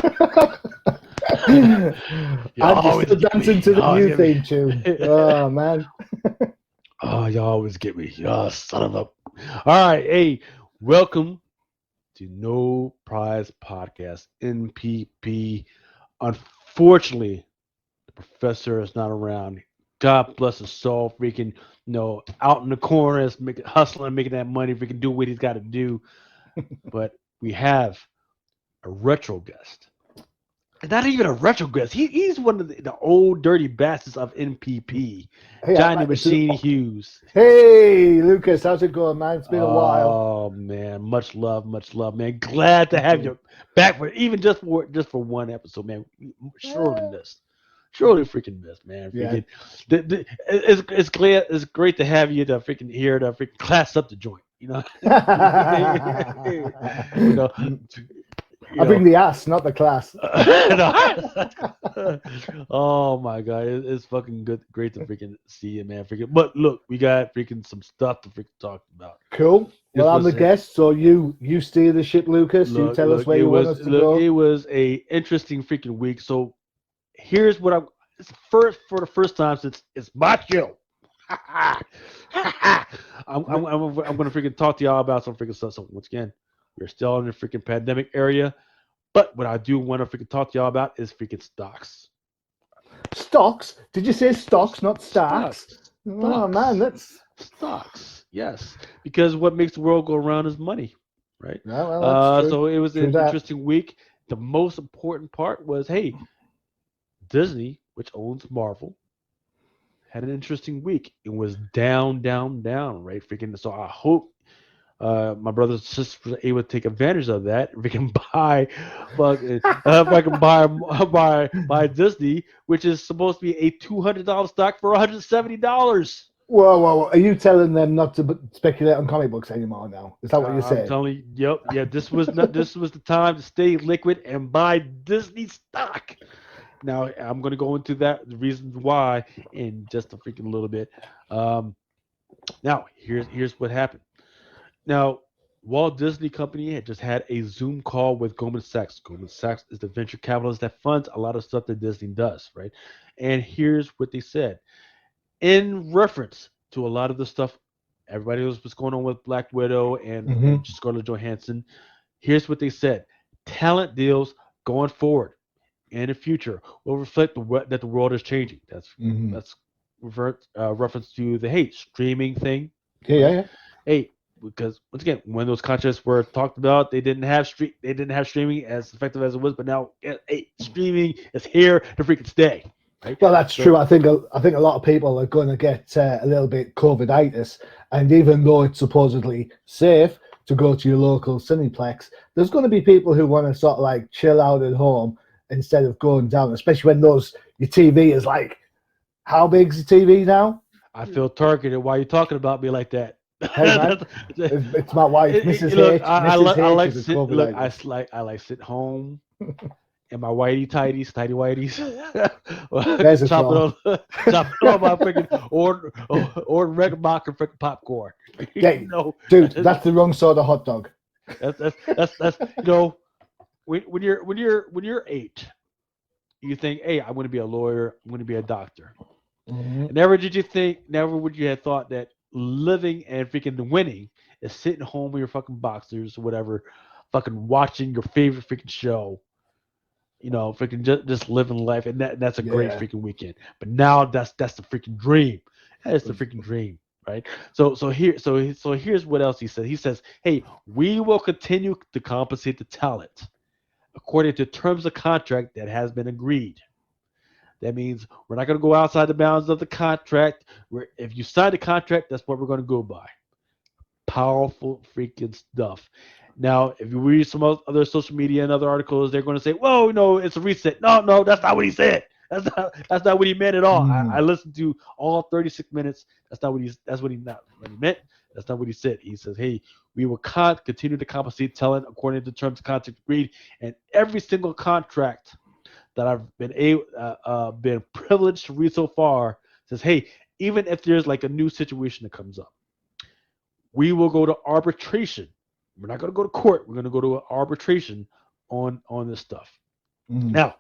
I'm still dancing to the new theme tune. Oh man. Oh, y'all always get me. Oh, son of a. All right, hey, welcome to No Prize Podcast, NPP. Unfortunately, the professor is not around. God bless his soul, freaking, out in the corners, making hustling, making that money, freaking do what he's got to do. But we have a retro guest. Not even a retro guest. He's one of the old dirty bastards of NPP, Hey, Johnny Machine Hughes. hey, Lucas, how's it going, man? It's been a while. Oh man, much love, man. Glad to Thank have you. you back for even just for one episode, man. Surely Uh, missed, surely freaking missed, man. yeah. Freaking, it's glad it's great to have you to freaking hear to freaking class up the joint. You know, you I bring know. the ass, not the class. No. Oh my god, it's fucking good, great to freaking see you, man. Freaking, but look, we got freaking some stuff to freaking talk about. Cool. Well, This I'm the was guest, so you steer the ship, Lucas. You tell us where you want us to it go. was a interesting freaking week. So here's what it's first for the first time since it's my show. I'm gonna freaking talk to y'all about some freaking stuff. So once again, we're still in the freaking pandemic area, but what I do want to freaking talk to y'all about is freaking stocks. Stocks? Did you say stocks, not stacks? Stocks. Oh man, Stocks. that's Stocks. Yes, because what makes the world go around is money, right? no, well, that's true. So it was True an that. interesting week. The most important part was, hey, Disney, which owns Marvel, had an interesting week. It was down, down, down, right? Freaking. So I hope my brothers and sisters were able to take advantage of that. If we can buy, if I can buy Disney, which is supposed to be a $200 stock for $170. Whoa, whoa, whoa! Are you telling them not to speculate on comic books anymore now? Is that what you're I'm saying? telling you, yep, yeah. This was not. This was the time to stay liquid and buy Disney stock. Now I'm going to go into that the reasons why in just a freaking little bit. Um, now here's what happened. Now Walt Disney Company had just had a Zoom call with Goldman Sachs. Goldman Sachs is the venture capitalist that funds a lot of stuff that Disney does, right? And here's what they said in reference to a lot of the stuff. Everybody knows what's going on with Black Widow and Mm-hmm. Scarlett Johansson. Here's what they said: talent deals going forward in the future will reflect that the world is changing. Mm-hmm. That's reference to the streaming thing, Yeah, yeah, right? yeah. Hey, because once again, when those contracts were talked about, they didn't have streaming as effective as it was, but now hey, streaming is here to freaking stay, right? Well, that's true. So I think a lot of people are going to get a little bit COVIDitis, and even though it's supposedly safe to go to your local Cineplex, there's going to be people who want to sort of like chill out at home instead of going down. Especially when your TV is like, how big's the TV now? I feel targeted. Why are you talking about me like that? Hey man, it's my wife, Mrs. Look, H. Mrs. I H like is a sit. Look, COVIDitis. I like sit home in my tidy whiteies, There's a chopping flaw. on chopping on my freaking or record box and freaking popcorn. Yeah, dude, that's the wrong sort of hot dog. That's when you're 8, you think, hey, I'm going to be a lawyer, I'm going to be a doctor. Mm-hmm. And never would you have thought that living and freaking winning is sitting home with your fucking boxers or whatever, fucking watching your favorite freaking show, freaking just living life, and that's a great Yeah. freaking weekend. But now that's the freaking dream. That's the freaking dream, right? So here's what else he said. He says, "Hey, we will continue to compensate the talent according to terms of contract that has been agreed." That means we're not going to go outside the bounds of the contract. If you sign the contract, that's what we're going to go by. Powerful freaking stuff. Now, if you read some other social media and other articles, they're going to say, "Whoa, no, it's a reset." No, no, that's not what he said. That's not what he meant at all. I Mm. listened to all 36 minutes. That's what he not what he meant. That's not what he said. He says, "Hey, we will continue to compensate talent according to terms of contract agreed, and every single contract that I've been privileged to read so far says, hey, even if there's like a new situation that comes up, we will go to arbitration. We're not going to go to court. We're going to go to arbitration on this stuff. Mm. Now,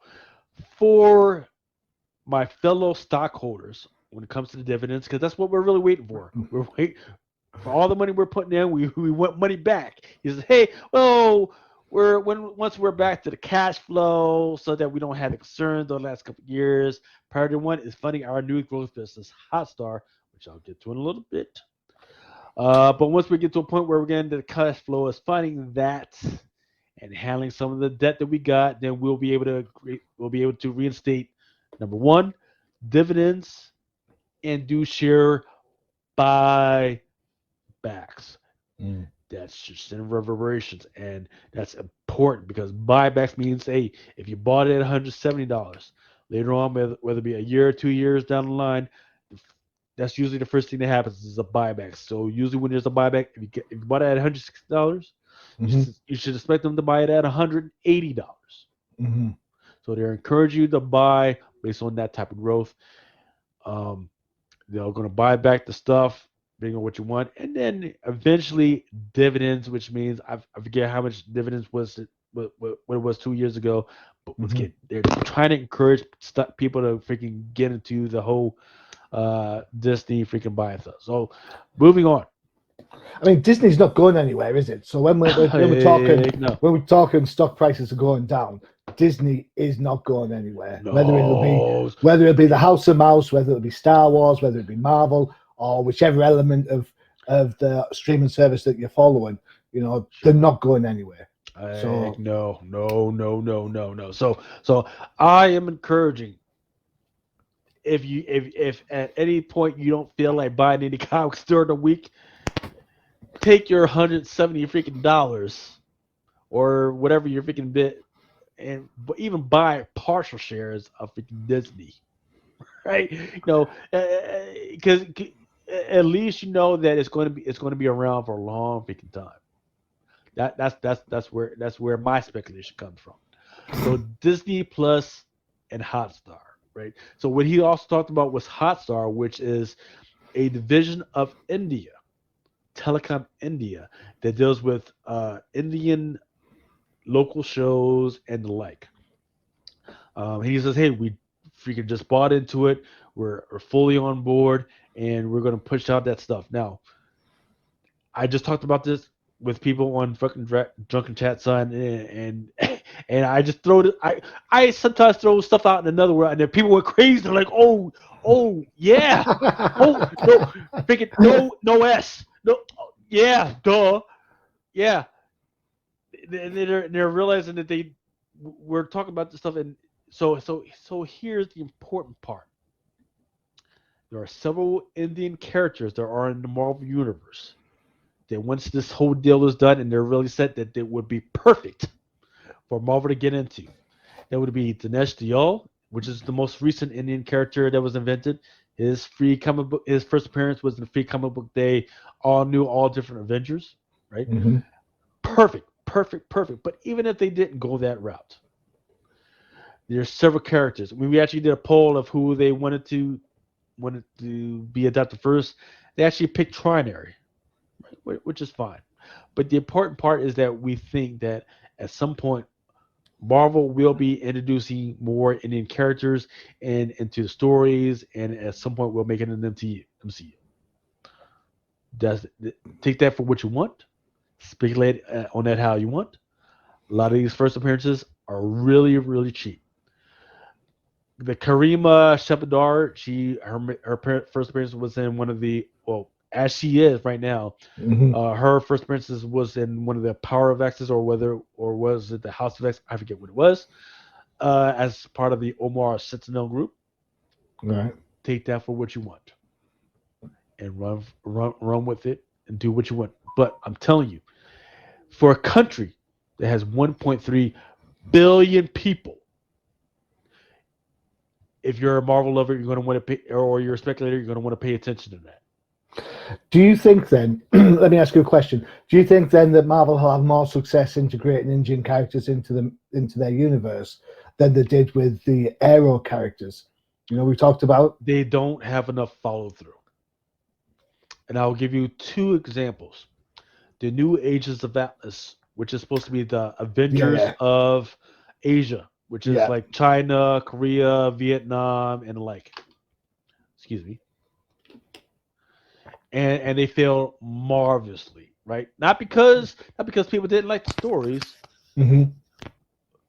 for my fellow stockholders, when it comes to the dividends, because that's what we're really waiting for. We're waiting for all the money we're putting in. We want money back. He says, "Hey, well, once we're back to the cash flow, so that we don't have the concerns the last couple of years. Priority one is funding our new growth business, Hotstar, which I'll get to in a little bit. But once we get to a point where we're getting to the cash flow, is funding that and handling some of the debt that we got, then we'll be able to reinstate number one, dividends, and do share buybacks. Mm. That's just in reverberations, and that's important because buybacks means, hey, if you bought it at $170 later on, whether it be a year or 2 years down the line, that's usually the first thing that happens is a buyback. So usually when there's a buyback, if you bought it at $160, Hmm. you should expect them to buy it at $180. Hmm. So they're encouraging you to buy based on that type of growth. Um, they're going to buy back the stuff, bring on what you want, and then eventually dividends, which means I forget how much dividends was it, what it was 2 years ago. But once Hmm. again, they're trying to encourage people to freaking get into the whole Disney freaking buying stuff. So moving on. I mean, Disney's not going anywhere, is it? So when we're talking Heck no, when we're talking stock prices are going down, Disney is not going anywhere. no. Whether it'll be the House of Mouse, whether it'll be Star Wars, whether it be Marvel, or whichever element of the streaming service that you're following, they're Sure. not going anywhere. Heck So no, no, no, no, no, no. So I am encouraging, if at any point you don't feel like buying any comics during the week, take your 170 freaking dollars or whatever your freaking bit, and even buy partial shares of freaking Disney, right? Because at least you know that it's going to be around for a long freaking time. That's where my speculation comes from. So Disney Plus and Hotstar, right? So what he also talked about was Hotstar, which is a division of India, Telecom India, that deals with Indian local shows and the like. He says, "Hey, we freaking just bought into it. We're fully on board, and we're going to push out that stuff." Now, I just talked about this with people on fucking drunken chat, son, and I just throw it. I sometimes throw stuff out in another word, and then people went crazy. They're like, "Oh, yeah, oh no, freaking no s, no, yeah, duh, yeah." And they're realizing that we're talking about this stuff, and so here's the important part. There are several Indian characters that are in the Marvel universe that once this whole deal is done and they're really set, that it would be perfect for Marvel to get into. That would be Dinesh Dayal, which is the most recent Indian character that was invented. His first appearance was in the Free Comic Book Day, all new, all different Avengers, right? mhm. Perfect, perfect, perfect. But even if they didn't go that route, there's several characters. When we actually did a poll of who they wanted to be adopted first, they actually picked Trinary, which is fine. But the important part is that we think that at some point Marvel will be introducing more Indian characters and into the stories, and at some point we'll make it an MCU. Does Take that for what you want. Speculate on that how you want. A lot of these first appearances are really really cheap. The Karima Shepardar, first appearance was in one of the, well, as she is right now. Mhm. Her first appearance was in one of the Power of X's, or was it the House of X? I forget what it was. As part of the Omar Sentinel group. Right. Take that for what you want and run with it and do what you want. But I'm telling you, for a country that has 1.3 billion people, if you're a Marvel lover, you're going to want to pay, or you're a speculator, you're going to want to pay attention to that. Do you think then? Let me ask you a question. Do you think then that Marvel will have more success integrating Indian characters into their universe than they did with the Arrow characters? We talked about. They don't have enough follow through. And I'll give you two examples. The new Agents of Atlas, which is supposed to be the Yeah, Avengers yeah. of Asia. which is Yeah. like China, Korea, Vietnam, and the like. Excuse me. And they failed marvelously, right? Not because people didn't like the stories. Hmm.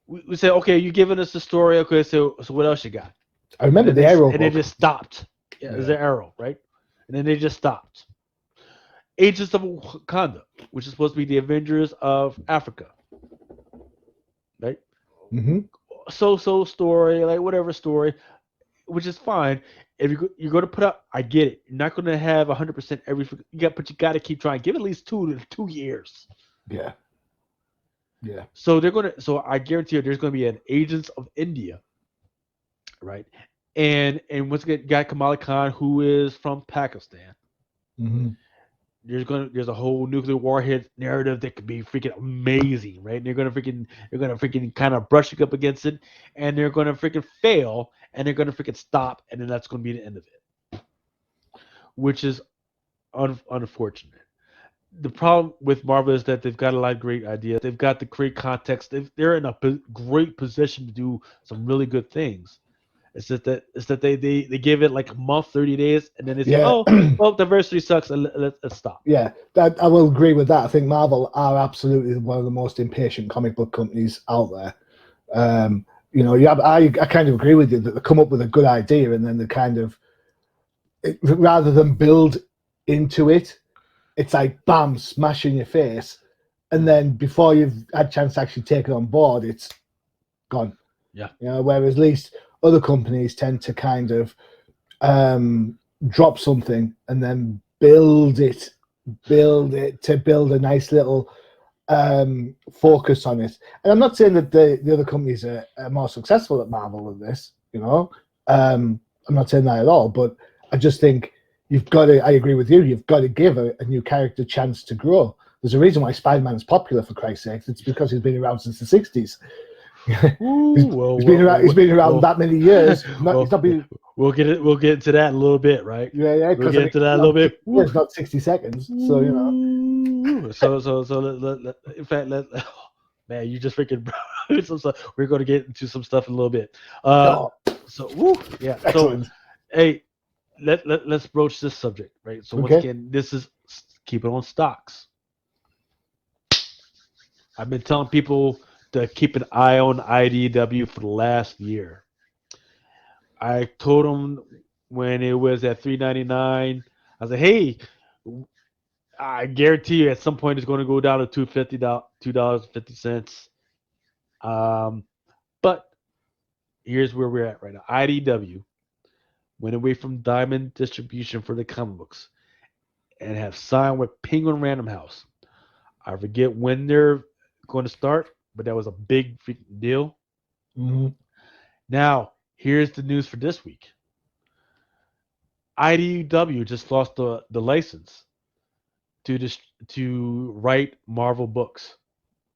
We said, okay, you're giving us the story. Okay, so what else you got? I remember the Arrow And they book. just stopped. Yeah, it's Yeah. an arrow, right? And then they just stopped. Agents of Wakanda, which is supposed to be the Avengers of Africa, right? Hmm. So story, like whatever story, which is fine. If you're going to put up, I get it. You're not going to have 100% every. But you got to keep trying. Give it at least 2 years. Yeah. Yeah. So they're going to. So I guarantee you, there's going to be an Agents of India, right? And once again, you got Kamala Khan, who is from Pakistan. Hmm. There's a whole nuclear warhead narrative that could be freaking amazing, right? And they're gonna freaking kind of brush up against it, and they're gonna freaking fail, and they're gonna freaking stop, and then that's gonna be the end of it, which is unfortunate. The problem with Marvel is that they've got a lot of great ideas. They've got the great context. They're in a great position to do some really good things. It's that they give it like a month, 30 days, and then they say, Yeah. oh, well, diversity sucks, and let's stop. Yeah, that I will agree with that. I think Marvel are absolutely one of the most impatient comic book companies out there. I kind of agree with you that they come up with a good idea and then they kind of, rather than build into it, it's like bam, smash in your face, and then before you've had a chance to actually take it on board, it's gone. Yeah. Whereas at least other companies tend to kind of drop something and then build it to build a nice little focus on it. And I'm not saying that the other companies are more successful at Marvel than this, I'm not saying that at all, but I just think I agree with you, you've got to give a new character a chance to grow. There's a reason why Spider-Man's popular, for Christ's sake. It's because he's been around since the 60s. He's been around that many years. He's not been. We'll get into that in a little bit, right? Yeah, We'll because get into that a little bit. It's not 60 seconds, so So in fact, man, you just freaking some stuff. We're going to get into some stuff in a little bit. Oh, Yeah. excellent. So, hey, let's broach this subject, right? So once Okay. again, this is keep it on stocks. I've been telling people to keep an eye on IDW for the last year. I told them when it was at $3.99, I said, "Hey, I guarantee you at some point it's going to go down to $2.50. But here's where we're at right now. IDW went away from Diamond Distribution for the comic books and have signed with Penguin Random House. I forget when they're going to start, but that was a big freaking deal. Mm-hmm. Now, here's the news for this week. IDW just lost the license to write Marvel books.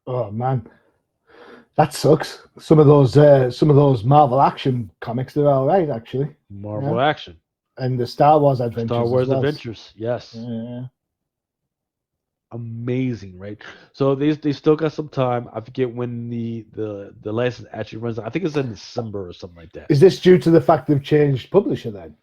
Oh man, that sucks. Some of those Marvel action comics, they're all right actually. Marvel Yeah, Action, and the Star Wars Star Adventures as Wars well. Adventures. Yes, Yeah. amazing, right? So they still got some time. I forget when the license actually runs out. I think it's in December or something like that. Is this due to the fact they've changed publisher then?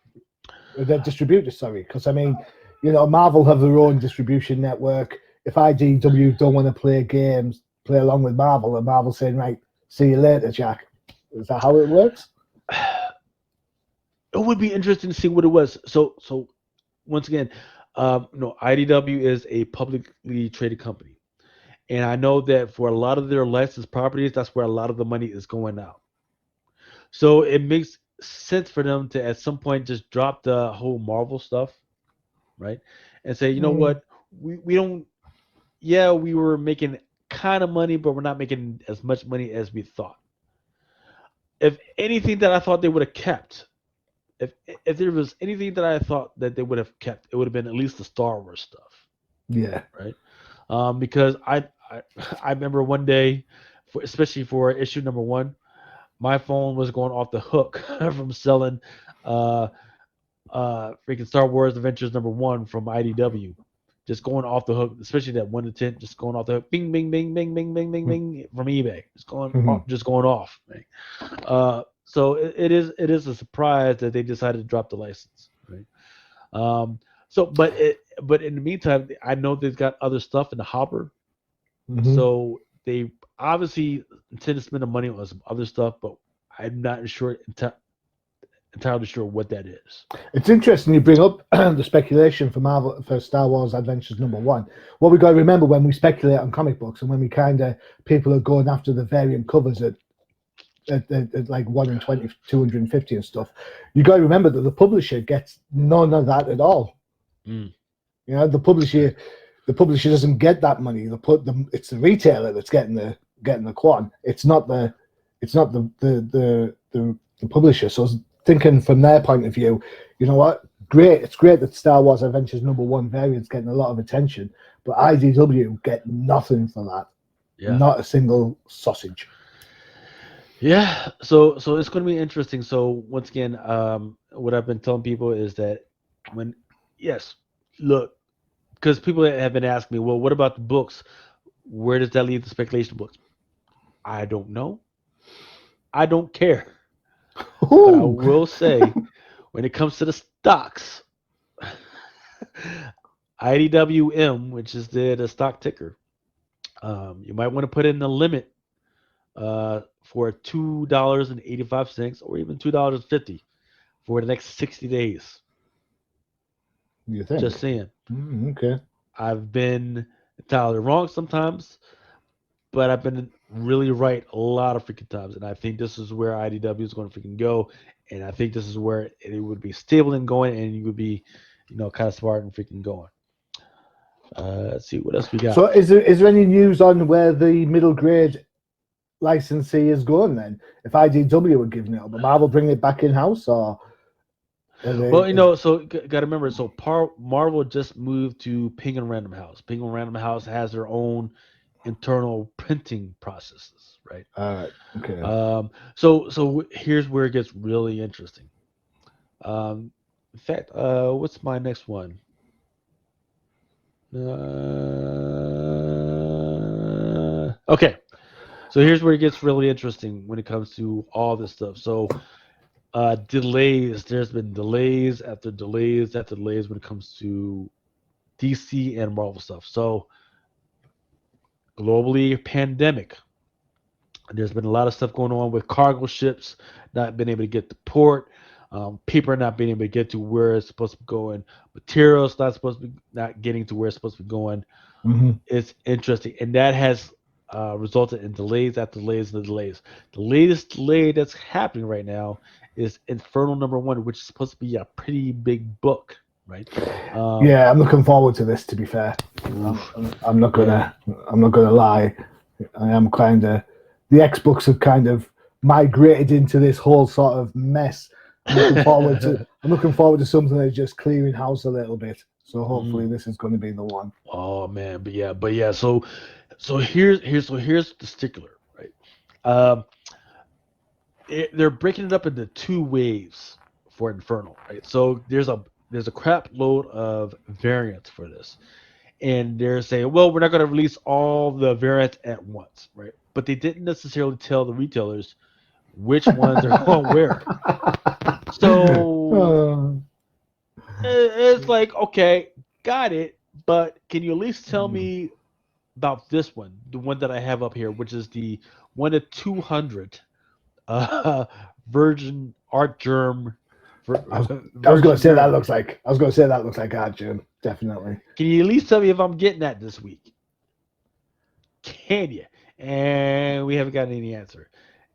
Their distributor, sorry, because I mean, Marvel have their own distribution network. If IDW don't want to play games, play along with Marvel, and Marvel saying, right, see you later, Jack. Is that how it works? It would be interesting to see what it was. So once again, IDW is a publicly traded company, and I know that for a lot of their licensed properties, that's where a lot of the money is going out. So it makes sense for them to at some point just drop the whole Marvel stuff, right? And say, you know Mm, what, we don't. Yeah, we were making kind of money, but we're not making as much money as we thought. If anything that I thought they would have kept, if there was anything that I thought that they would have kept, it would have been at least the Star Wars stuff, yeah. right? Because I remember one day, especially for issue number one, my phone was going off the hook from selling freaking Star Wars Adventures number one from IDW, just going off the hook, especially that 1 to 10, just going off the hook, bing, bing, bing, bing, bing, bing, bing, bing, from eBay, just going off. Right? So it is a surprise that they decided to drop the license. Right. But in the meantime, I know they've got other stuff in the hopper. So they obviously intend to spend the money on some other stuff, but I'm not entirely sure what that is. It's interesting you bring up the speculation for Star Wars Adventures #1. What we got to remember when we speculate on comic books and when we people are going after the variant covers at like 1 in 20, 250 and stuff, you got to remember that the publisher gets none of that at all. You know, the publisher doesn't get that money. It's the retailer that's getting the quan. It's not the publisher. So thinking from their point of view, you know what? Great. It's great that Star Wars Adventures #1 variant's getting a lot of attention, but IDW get nothing for that. Yeah. Not a single sausage. Yeah. So it's going to be interesting. So once again, what I've been telling people is that look, because people have been asking me, well, what about the books? Where does that leave the speculation books? I don't know. I don't care. Ooh. But I will say, when it comes to the stocks, IDWM, which is the stock ticker, you might want to put in a limit for $2.85 or even $2.50 for the next 60 days. You think? Just saying. Okay. I've been entirely wrong sometimes, but I've been really right a lot of freaking times, and I think this is where IDW is going to freaking go, and I think this is where it would be stable and going, and you would be, kind of smart and freaking going. Let's see what else we got. So, is there any news on where the middle grade licensee is going then? If IDW were giving it up, but Marvel bringing it back in house, or? Well, so got to remember, so Marvel just moved to Penguin Random House. Penguin Random House has their own internal printing processes, right? All right. Okay. So here's where it gets really interesting. In fact, what's my next one? Okay. So here's where it gets really interesting when it comes to all this stuff. So delays. There's been delays after delays after delays when it comes to DC and Marvel stuff. So globally, pandemic. There's been a lot of stuff going on with cargo ships not being able to get to port, paper not being able to get to where it's supposed to be going, materials not getting to where it's supposed to be going. It's interesting, and that has resulted in delays after delays and delays. The latest delay that's happening right now is Infernal #1, which is supposed to be a pretty big book, right? Yeah, I'm looking forward to this. To be fair, I'm not gonna lie. I am kind of. The X-books have kind of migrated into this whole sort of mess. I'm looking forward to something that's just clearing house a little bit. So hopefully this is going to be the one. Oh man, but yeah. So here's the stickler, right? They're breaking it up into 2 waves for Infernal, right? So there's a crap load of variants for this, and they're saying, well, we're not going to release all the variants at once, right? But they didn't necessarily tell the retailers which ones they're going where. So it's like, okay, got it, but can you at least tell me about this one, the one that I have up here, which is the 1 to 200 Virgin Art Germ. I was going to say that looks like Art Germ, definitely. Can you at least tell me if I'm getting that this week? Can you? And we haven't gotten any answer.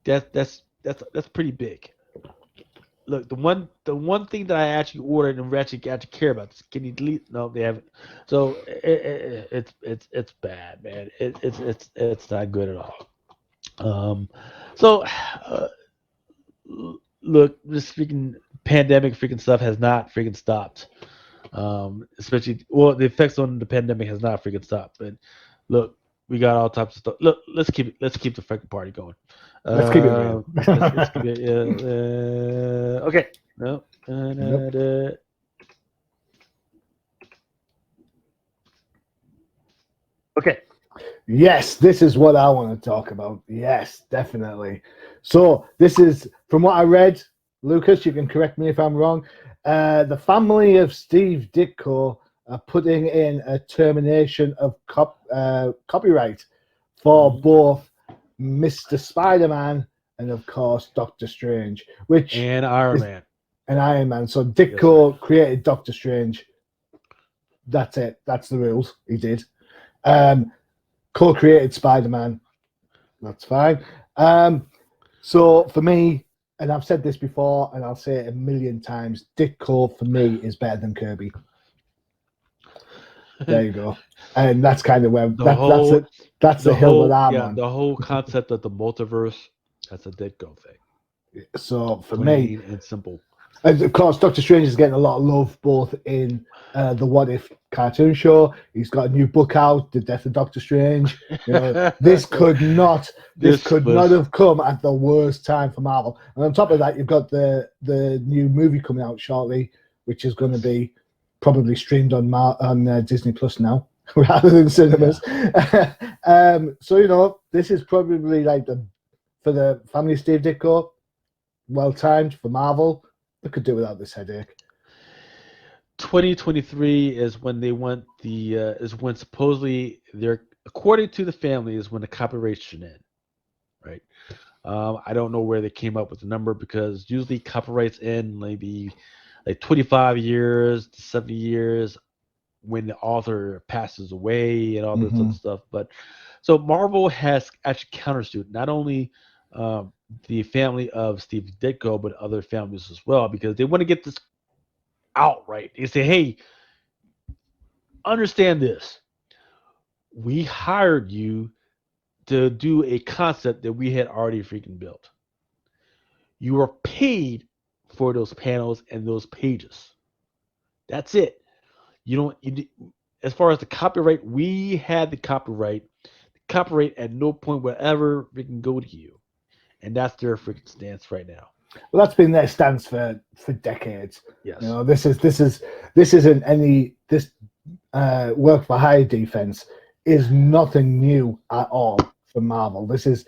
That's pretty big. Look, the one thing that I actually ordered and actually got to care about. Can you delete? No, they haven't. So it's bad, man. It's not good at all. Look, this freaking pandemic freaking stuff has not freaking stopped. Especially, the effects on the pandemic has not freaking stopped. But look, we got all types of stuff. Look, let's keep the freaking party going. Let's keep it real. Let's keep it. Okay. No. Okay. Yes, this is what I want to talk about. Yes, definitely. So this is from what I read. Lucas, you can correct me if I'm wrong. The family of Steve Ditko are putting in a termination of copyright for Mhm. both Mr. Spider-Man and, of course, Doctor Strange, which And Iron is Man. an Iron Man. So Yes, sir. Ditko created Doctor Strange. That's it. That's the rules. He did. Um, co-created Spider-Man. That's fine. So for me, and I've said this before, and I'll say it a million times, Ditko for me is better than Kirby. There you go. And that's kind of where the whole, that's the hill that I'm on. the whole concept of the multiverse. That's a Ditko thing. So for me, Plain and simple. and of course, Doctor Strange is getting a lot of love both in the What If cartoon show. He's got a new book out, The Death of Doctor Strange. You know, this could not have come at the worst time for Marvel. And on top of that, you've got the new movie coming out shortly, which is going to be probably streamed on Disney Plus now rather than cinemas. So you know, this is probably like for the family of Steve Ditko, well timed for Marvel. They could do without this headache. 2023 is when they want the is when supposedly they're, according to the family, is when the copyright should end, right? I don't know where they came up with the number because usually copyrights end maybe like 25 years to 70 years when the author passes away and all this other stuff. But so Marvel has actually countersued not only the family of Steve Ditko but other families as well because they want to get this outright. They say, hey, understand this. We hired you to do a concept that we had already freaking built. You are paid for those panels and those pages. That's it. You don't. As far as the copyright, we had the copyright. The copyright at no point will ever freaking go to you, and that's their freaking stance right now. Well, that's been their stance for decades. Yes. You know, this isn't any this work for hire defense is nothing new at all for Marvel. This is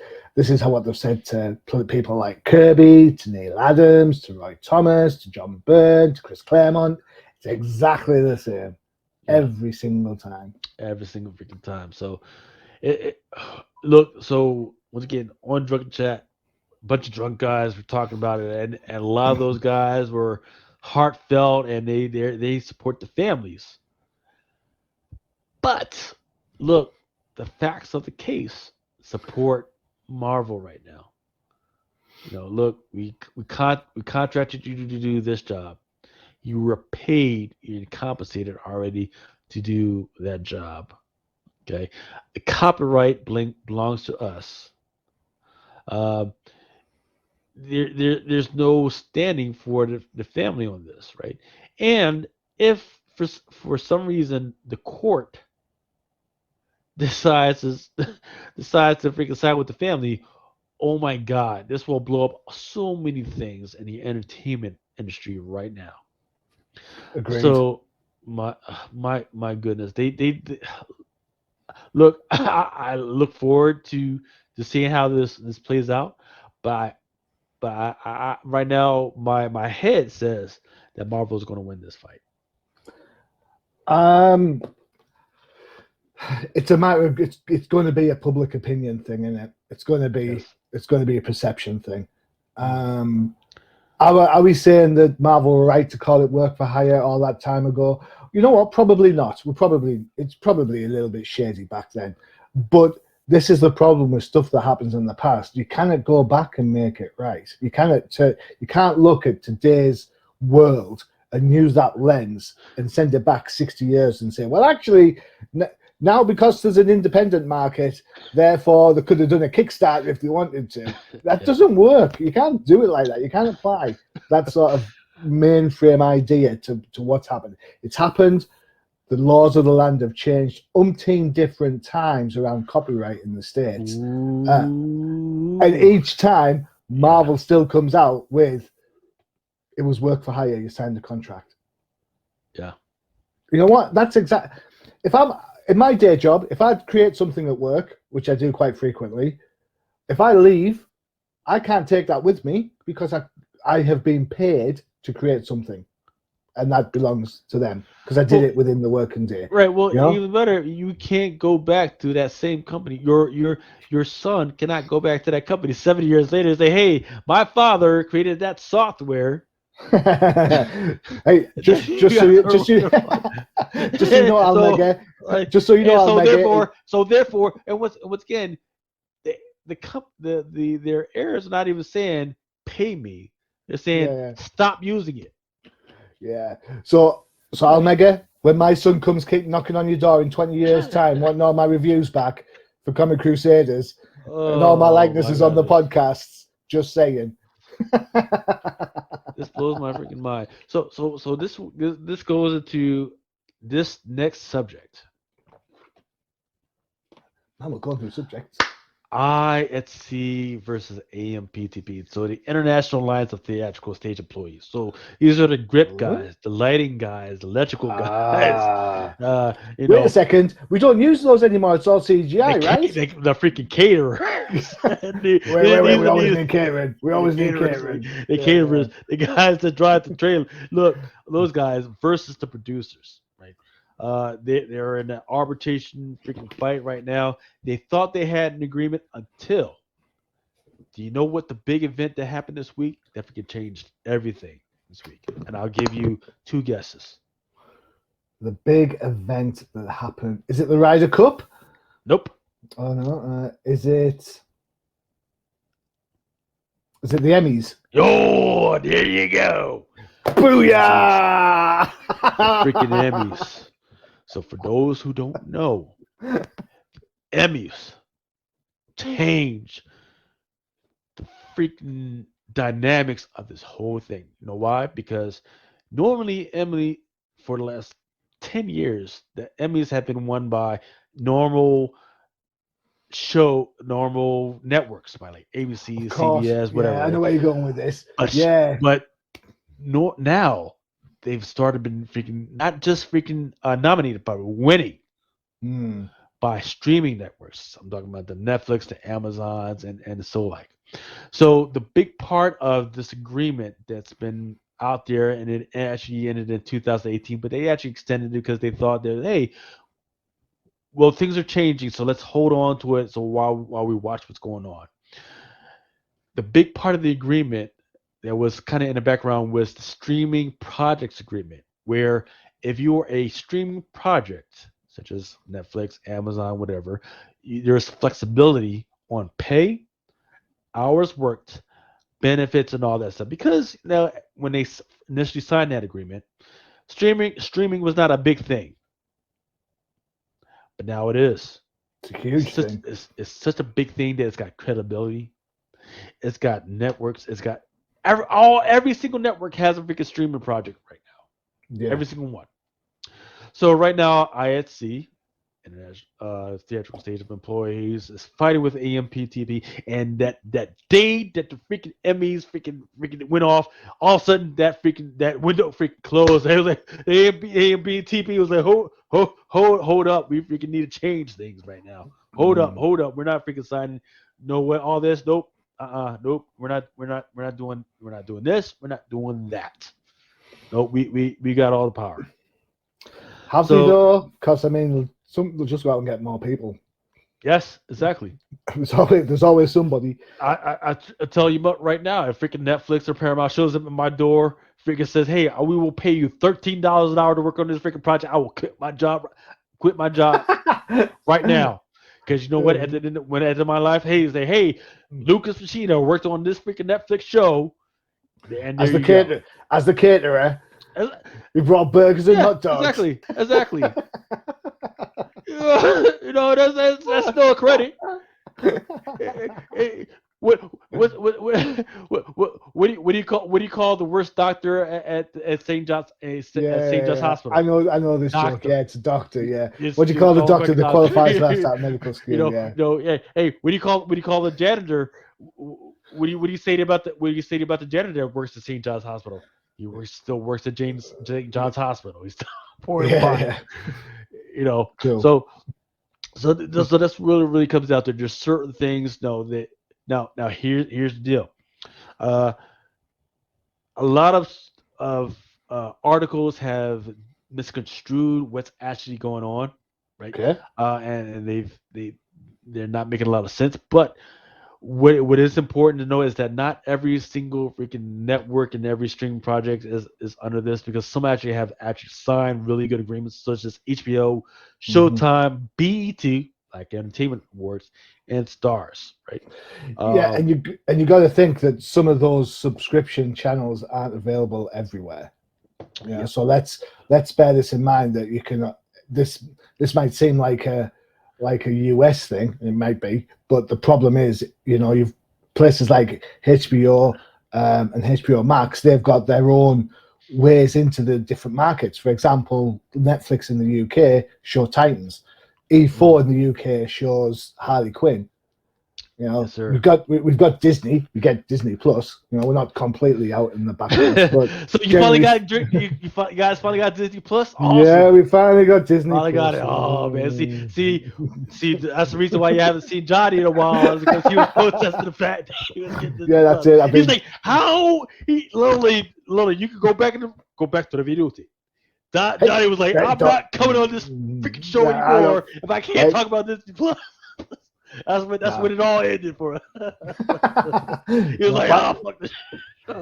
how what they've said to people like Kirby, to Neil Adams, to Roy Thomas, to John Byrne, to Chris Claremont. It's exactly the same every single time. Every single freaking time. So, look. So once again, on Drunken Chat, a bunch of drunk guys were talking about it, and a lot of those guys were heartfelt, and they support the families. But look, the facts of the case support Marvel right now. You know, look, we contracted you to do this job. You were paid and compensated already to do that job. Okay, the copyright belongs to us. Uh, there's no standing for the family on this, right? And if for some reason the court decides to, decides to freaking side with the family, oh my God, this will blow up so many things in the entertainment industry right now. Agreed. So my goodness, they look. I look forward to seeing how this plays out, but right now my head says that Marvel is going to win this fight. Um, it's a matter of it's going to be a public opinion thing, isn't it? It's going to be a perception thing. Are we saying that Marvel were right to call it work for hire all that time ago? You know what? Probably not. It's probably a little bit shady back then. But this is the problem with stuff that happens in the past. You cannot go back and make it right. You can't look at today's world and use that lens and send it back 60 years and say, well, actually, now because there's an independent market, therefore they could have done a Kickstarter if they wanted to. That doesn't work. You can't do it like that. You can't apply that sort of mainframe idea to what's happened. It's happened. The laws of the land have changed umpteen different times around copyright in the States. And each time, Marvel still comes out with, it was work for hire, you signed a contract. Yeah. You know what? That's exact. in my day job, if I create something at work, which I do quite frequently, if I leave, I can't take that with me because I have been paid to create something, and that belongs to them because I did it within the working day. Right. Well, You know? even better, you can't go back to that same company. Your son cannot go back to that company 70 years later and say, "Hey, my father created that software." Hey, just You so have you to just so you, just so you know, so Almega, like, just so you know, and so Almega. therefore, and once again, their heirs are not even saying pay me. They're saying Yeah, stop using it. yeah. So Almega, when my son comes knocking on your door in 20 years' time, wanting all my reviews back for Comic Crusaders, and all my Oh my likenesses on the goodness. podcasts, just saying. This blows my freaking mind. So this goes into this next subject. Now we're going through subjects. I at sea versus AMPTP. So the International Alliance of Theatrical Stage Employees. So these are the grip guys, the lighting guys, the electrical guys. Ah. You Wait a know, second. We don't use those anymore. It's all CGI, right? the freaking caterers. And Wait. these We are always these need catering. We the always need caterers, catering. the Yeah. caterers, the guys that drive the trailer. Look, those guys versus the producers, right? They're in an arbitration freaking fight right now. They thought they had an agreement until. Do you know what the big event that happened this week? That freaking changed everything this week. And I'll give you two guesses. The big event that happened. Is it the Ryder Cup? Nope. Oh no. Is it? Is it the Emmys? Oh, there you go. Booyah! The freaking Emmys. So for those who don't know, Emmys change the freaking dynamics of this whole thing. You know why? Because normally Emily, for the last 10 years, the Emmys have been won by normal normal networks by like Of ABC, course. CBS, Yeah, whatever, I know right? where you're going with this. But Yeah. but no, now they've started been freaking not just freaking nominated, but winning Hmm. by streaming networks. I'm talking about the Netflix, the Amazons, and so like. So the big part of this agreement that's been out there, and it actually ended in 2018, but they actually extended it because they thought that, hey, well, things are changing, so let's hold on to it. So while we watch what's going on, the big part of the agreement that was kind of in the background was the streaming projects agreement, where if you're a streaming project such as Netflix, Amazon, whatever, there's flexibility on pay, hours worked, benefits, and all that stuff. Because now, when they initially signed that agreement, streaming was not a big thing, but now it is. It's a huge thing. It's such a big thing that it's got credibility. It's got networks. It's got every single network has a freaking streaming project right now. Yeah. Every single one. So right now, IATSE, International Theatrical Stage of Employees, is fighting with AMPTP, and that day that the freaking Emmys freaking went off, all of a sudden that window freaking closed. They was like the AMPTP was like, hold up, we freaking need to change things right now. Hold up, we're not freaking signing. No way, all this, nope. Nope. We're not doing this. We're not doing that. Nope. We got all the power. Have they So though? Because I mean, they'll just go out and get more people. yes, exactly. There's always somebody. I tell you about right now, if freaking Netflix or Paramount shows up at my door, freaking says, "Hey, we will pay you $13 an hour to work on this freaking project," I will quit my job right now. Because you know what? At the end of my life, hey, say, "Hey, Lucas Pacino worked on this freaking Netflix show," and there As the you go. caterer, As- we brought burgers and Yeah, hot dogs. exactly. You know, that's still a credit. What what do you call the worst doctor at St. John's at St. John's Yeah, Hospital? I know this joke. Doctor. Yeah, it's a doctor. Yeah, It's what do you call the called doctor fucking that doctor. qualifies last at medical You school? Yeah, know, hey, what do you call the janitor? What do you say about the janitor that works at St. John's Hospital? Still works at St. John's Hospital. He's still pouring yeah, water. yeah. Cool. So that's really comes out there. There's certain things. No, that now here's the deal. Uh, a lot of articles have misconstrued what's actually going on, right? Okay. And they're not making a lot of sense. But what is important to know is that not every single freaking network and every streaming project is under this, because some actually signed really good agreements, such as HBO, Hmm. Showtime, BET, like Entertainment Awards, and Stars, right? Yeah, Um, and you got to think that some of those subscription channels aren't available everywhere. Yeah, yep. so let's bear this in mind that you can this this might seem like a US thing, it might be, but the problem is, you've places like HBO and HBO Max, they've got their own ways into the different markets. For example, Netflix in the UK show Titans, E4 Mhm. in the UK shows Harley Quinn. Yes, We've sir. got Disney. We get Disney Plus. We're not completely out in the backwoods, but So you finally generally, you guys finally got Disney Plus? yeah, Awesome. we finally got Disney Finally got Plus. it. Oh man, see. That's the reason why you haven't seen Johnny in a while, is because he was protesting the fact that he was getting Disney Yeah, that's Plus. it. I've He's been like, how he literally, you could go back to the video tape. hey, Johnny was like, I'm don't, not coming on this freaking show yeah, I don't. anymore if I can't Hey, talk about Disney Plus. That's nah. when it all ended for him. He was No, like, but oh fuck this.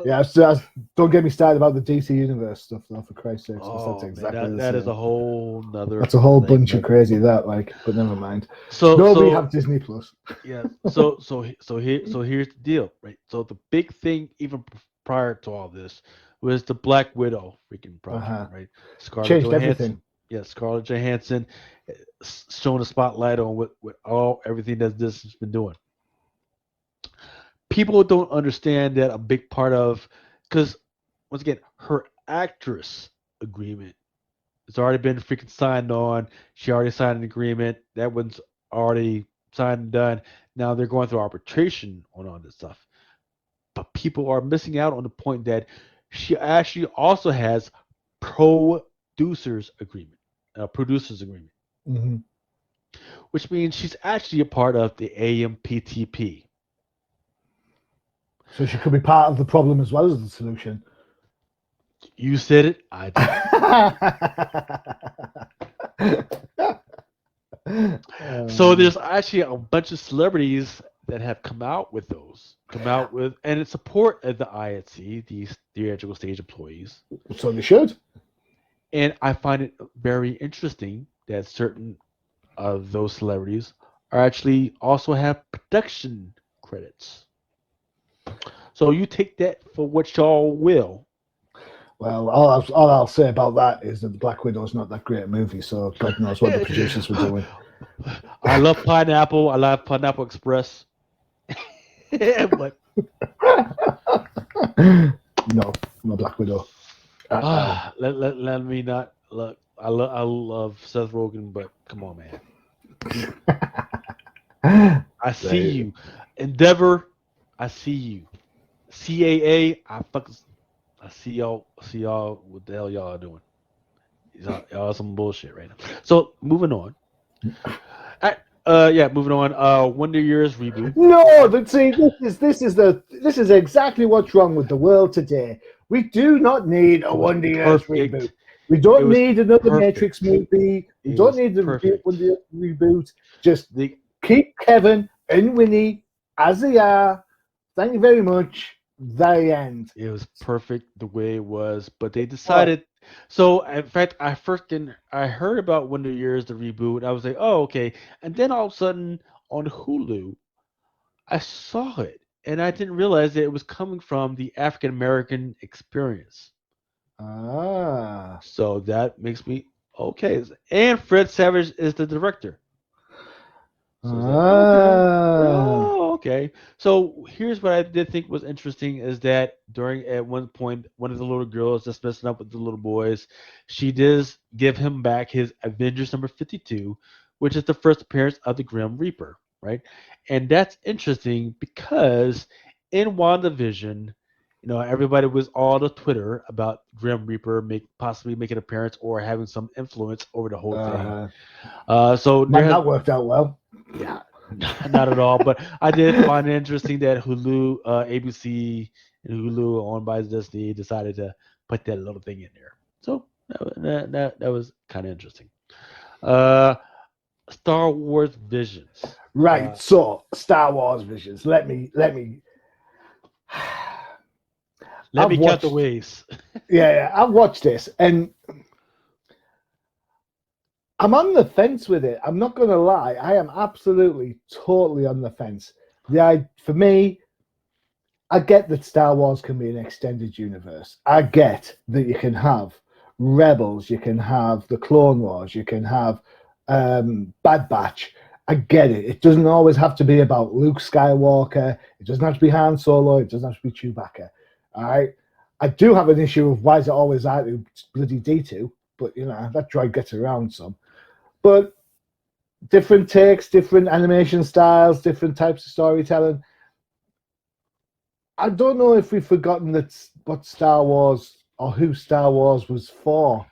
yeah, don't get me started about the DC Universe stuff, though, for Christ's sakes, because that's Oh man, exactly that the that is same. a whole nother That's a whole thing. bunch of crazy that, but never mind. So No, we so have Disney Plus. yeah. Here's the deal, right? So the big thing, even prior to all this, was the Black Widow freaking project, Uh-huh. right? Scarlett Changed everything. Johansson. Yeah, Scarlett Johansson, showing a spotlight on what all everything that this has been doing. People don't understand that a big part of, because once again, her actress agreement, it's already been freaking signed on. She already signed an agreement. That one's already signed and done. Now they're going through arbitration on all this stuff. But people are missing out on the point that she actually also has producers agreement, producers agreement, Hmm. which means she's actually a part of the AMPTP. So she could be part of the problem as well as the solution. You said it, I didn't. So Um, there's actually a bunch of celebrities that have come out with, and in support of the IATSE, these theatrical stage employees. so they should. And I find it very interesting that certain of those celebrities are actually also have production credits. So you take that for what y'all will. Well, all I'll say about that is that the Black Widow's not that great a movie, so God knows what the producers were doing. I love pineapple. I love Pineapple Express. But No, no Black Widow. let me not look. I love Seth Rogen, but come on, man. I see They- you. Endeavor, I see you. CAA, I see y'all what the hell y'all are doing. Y'all some bullshit right now. So moving on. Yeah, moving on. Wonder Years reboot. No, but see, this is exactly what's wrong with the world today. We do not need a It was Wonder Years reboot. perfect. We It don't was need another Matrix perfect. movie. We It don't was need the perfect. Wonder Years reboot. Just The keep Kevin and Winnie as they are. Thank you very much. The end. It was perfect the way it was, but they What? decided. So, in fact, I heard about Wonder Years the reboot. I was like, oh okay, and then all of a sudden on Hulu, I saw it, and I didn't realize that it was coming from the African American experience. Ah. So that makes me okay. And Fred Savage is the director. So it's like, okay, Ah. oh, okay. So here's what I did think was interesting is that during at one point, one of the little girls that's messing up with the little boys, she does give him back his Avengers number 52, which is the first appearance of the Grim Reaper, right? And that's interesting because in WandaVision, You know, everybody was all the Twitter about Grim Reaper possibly making an appearance or having some influence over the whole thing. So there Man, has, that worked out well. yeah, not at all. But I did find it interesting that Hulu, ABC, and Hulu, owned by Disney, decided to put that little thing in there. So that was kind of interesting. Uh, Star Wars Visions. Right. So Star Wars Visions. Let me I've count the watched. ways. Yeah, I've watched this, and I'm on the fence with it. I'm not going to lie. I am absolutely, totally on the fence. For me, I get that Star Wars can be an extended universe. I get that you can have Rebels, you can have the Clone Wars, you can have Bad Batch. I get it. It doesn't always have to be about Luke Skywalker. It doesn't have to be Han Solo. It doesn't have to be Chewbacca. All right. I do have an issue of why is it always R2 bloody D2, but that droid gets around some. But different takes, different animation styles, different types of storytelling. I don't know if we've forgotten what Star Wars or who Star Wars was for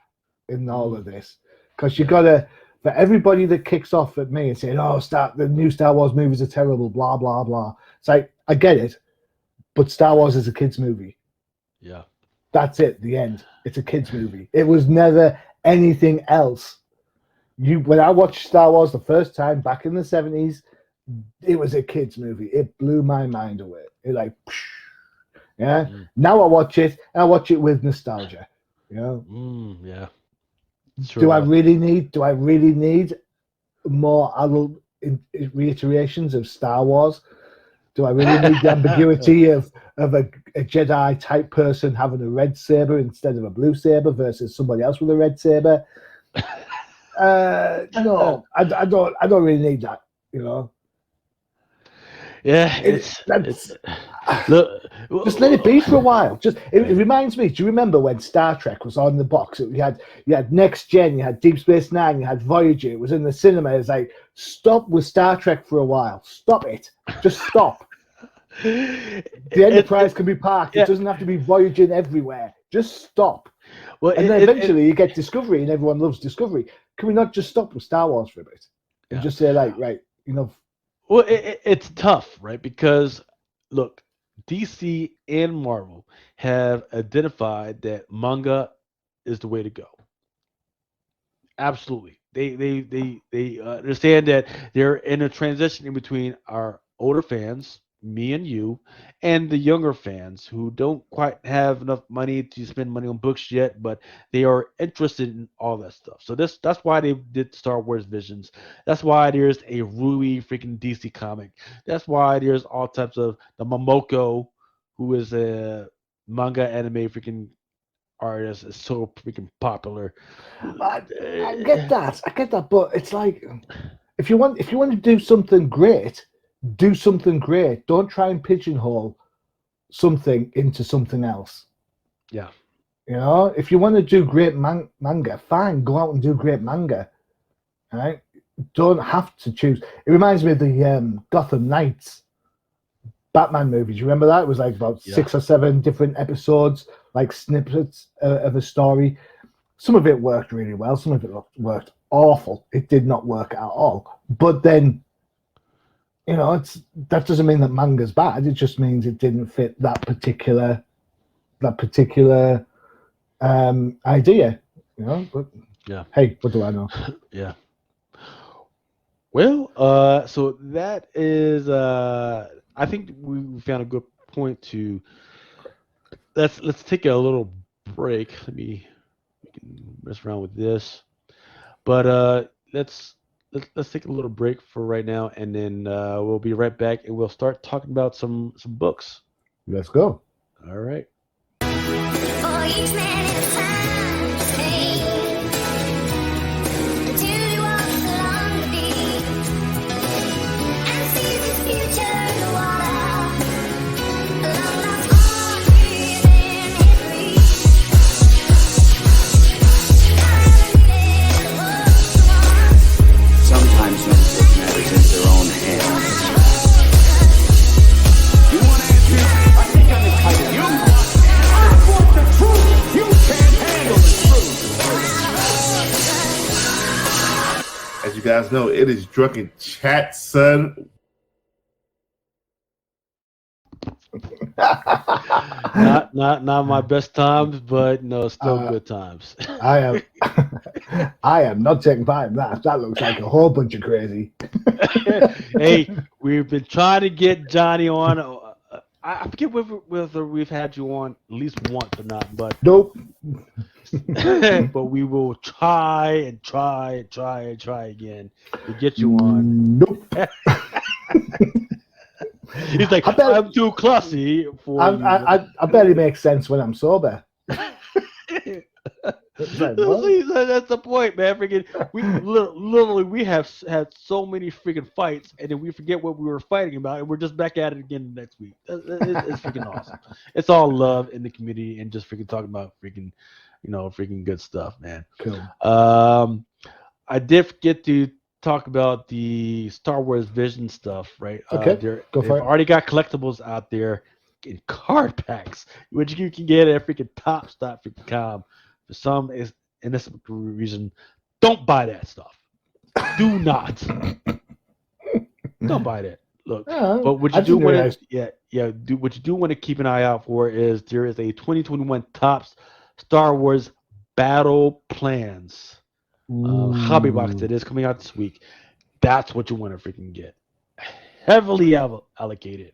in all of this, because you gotta, for everybody that kicks off at me and saying, "Oh, the new Star Wars movies are terrible," blah blah blah. It's like, I get it, but Star Wars is a kids movie. Yeah, that's it. The end. It's a kids movie. It was never anything else. When I watched Star Wars the first time back in the 70s, it was a kids movie. It blew my mind away. Yeah. Now I watch it, and I watch it with nostalgia. Yeah. Sure. Do I really need more adult reiterations of Star Wars? Do I really need the ambiguity of a Jedi type person having a red saber instead of a blue saber versus somebody else with a red saber? No, I don't really need that. Yeah, look, just let it be for a while. It reminds me. Do you remember when Star Trek was on the box? You had Next Gen, you had Deep Space Nine, you had Voyager. It was in the cinema. It's like, stop with Star Trek for a while. Stop it. Just stop. The Enterprise can be parked. It doesn't have to be voyaging everywhere. Just stop. Well, and then eventually you get Discovery, and everyone loves Discovery. Can we not just stop with Star Wars for a bit and just say, like, right, Well, it's tough, right? Because look, DC and Marvel have identified that manga is the way to go. Absolutely, they understand that they're in a transition in between our older fans, me and you, and the younger fans who don't quite have enough money to spend money on books yet, but they are interested in all that stuff. So that's why they did Star Wars Visions. That's why there's a Rui freaking DC comic. That's why there's all types of the Momoko, who is a manga anime freaking artist, is so freaking popular. I get that, but it's like, if you want to do something great, do something great. Don't try and pigeonhole something into something else. Yeah. If you want to do great manga, fine, go out and do great manga. All right? Don't have to choose. It reminds me of the Gotham Knights Batman movies. You remember that? It was like about 6 or 7 different episodes, like snippets of a story. Some of it worked really well. Some of it worked awful. It did not work at all. But then, that doesn't mean that manga's bad. It just means it didn't fit that particular idea. But hey, what do I know? Yeah. Well, so that is. I think we found a good point to. Let's take a little break. We can mess around with this, but let's take a little break for right now, and then we'll be right back, and we'll start talking about some books. Let's go. All right. For each man in a time to stay, until he walks along the beach and sees his future in the water, along the pond within his reach. Sometimes men put matters into their own hands. You want answers? I think I'm entitled. You guys know it is Drunken Chat, son. Not my best times, but no, still good times. I am I am not taking part in that. That looks like a whole bunch of crazy. Hey, we've been trying to get Johnny on. I forget whether we've had you on at least once or not, but Nope. but we will try again to get you on. Nope. He's like, I bet- I'm too classy for you. I bet it makes sense when I'm sober. It's like, what? See, that's the point, man. Freaking, we literally we have had so many freaking fights, and then we forget what we were fighting about, and we're just back at it again next week. It's freaking awesome. It's all love in the community, and just freaking talking about freaking, freaking good stuff, man. Cool. I did forget to talk about the Star Wars Vision stuff, right? Okay, go they've for it. already got collectibles out there in card packs, which you can get at freaking Top.com. For some innocent reason, don't buy that stuff. Do not. Don't buy that. Look, Yeah, but what I you do didn't want realize- to, what you do want to keep an eye out for is there is a 2021 Topps Star Wars Battle Plans hobby box that is coming out this week. That's what you want to freaking get. Heavily allocated.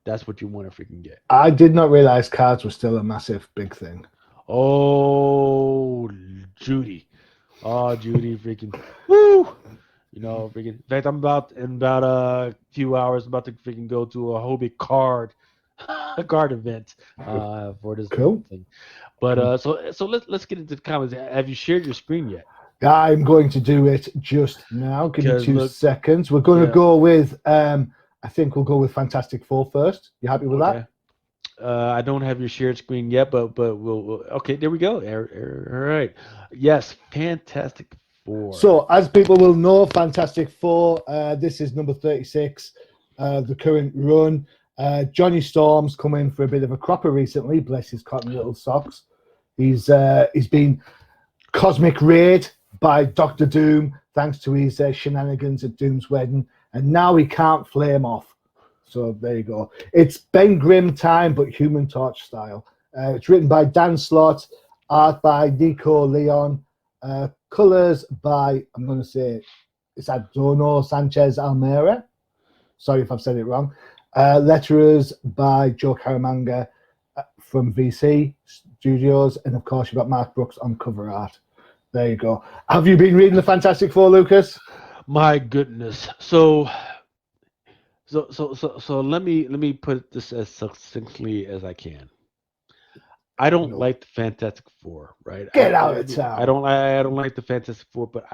That's what you want to freaking get. I did not realize cards were still a massive big thing. Oh, Judy. Oh, Judy, freaking. Woo! Freaking. In fact, I'm in about a few hours about to freaking go to a Hobie card event for this Cool. thing. But so let's get into the comments. Have you shared your screen yet? I'm going to do it just now. Give me Because 2 look- seconds. We're going to yeah. go with, I think we'll go with Fantastic Four first. You happy with that? I don't have your shared screen yet, but we'll okay. There we go. All right. Yes, Fantastic Four. So, as people will know, Fantastic Four, this is number 36, the current run. Johnny Storm's come in for a bit of a cropper recently, bless his cotton little socks. He's been cosmic raid by Doctor Doom, thanks to his shenanigans at Doom's wedding, and now he can't flame off. So there you go. It's Ben Grimm time, but Human Torch style. It's written by Dan Slott, art by Nico Leon, colors by, I'm going to say, it's Adorno Sanchez Almeida. Sorry if I've said it wrong. Letterers by Joe Caramanga from VC Studios, and of course you've got Mark Brooks on cover art. There you go. Have you been reading the Fantastic Four, Lucas? My goodness. So let me put this as succinctly as I can. I don't No. like the Fantastic Four, right? Get out of town. I don't like the Fantastic Four, but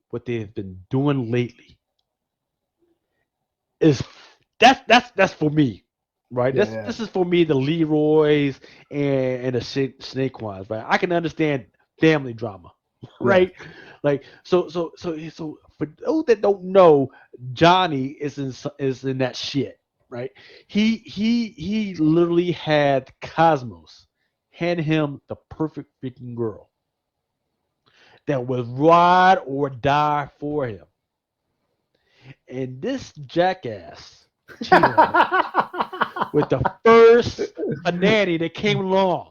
what they have been doing lately is that's for me, right? Yeah. This is for me, the Leroys and the Snakequans, right? I can understand family drama, right? Like so for those that don't know, Johnny is in that shit, right? He literally had Cosmos hand him the perfect freaking girl that would ride or die for him. And this jackass cheated on him with the first nanny that came along.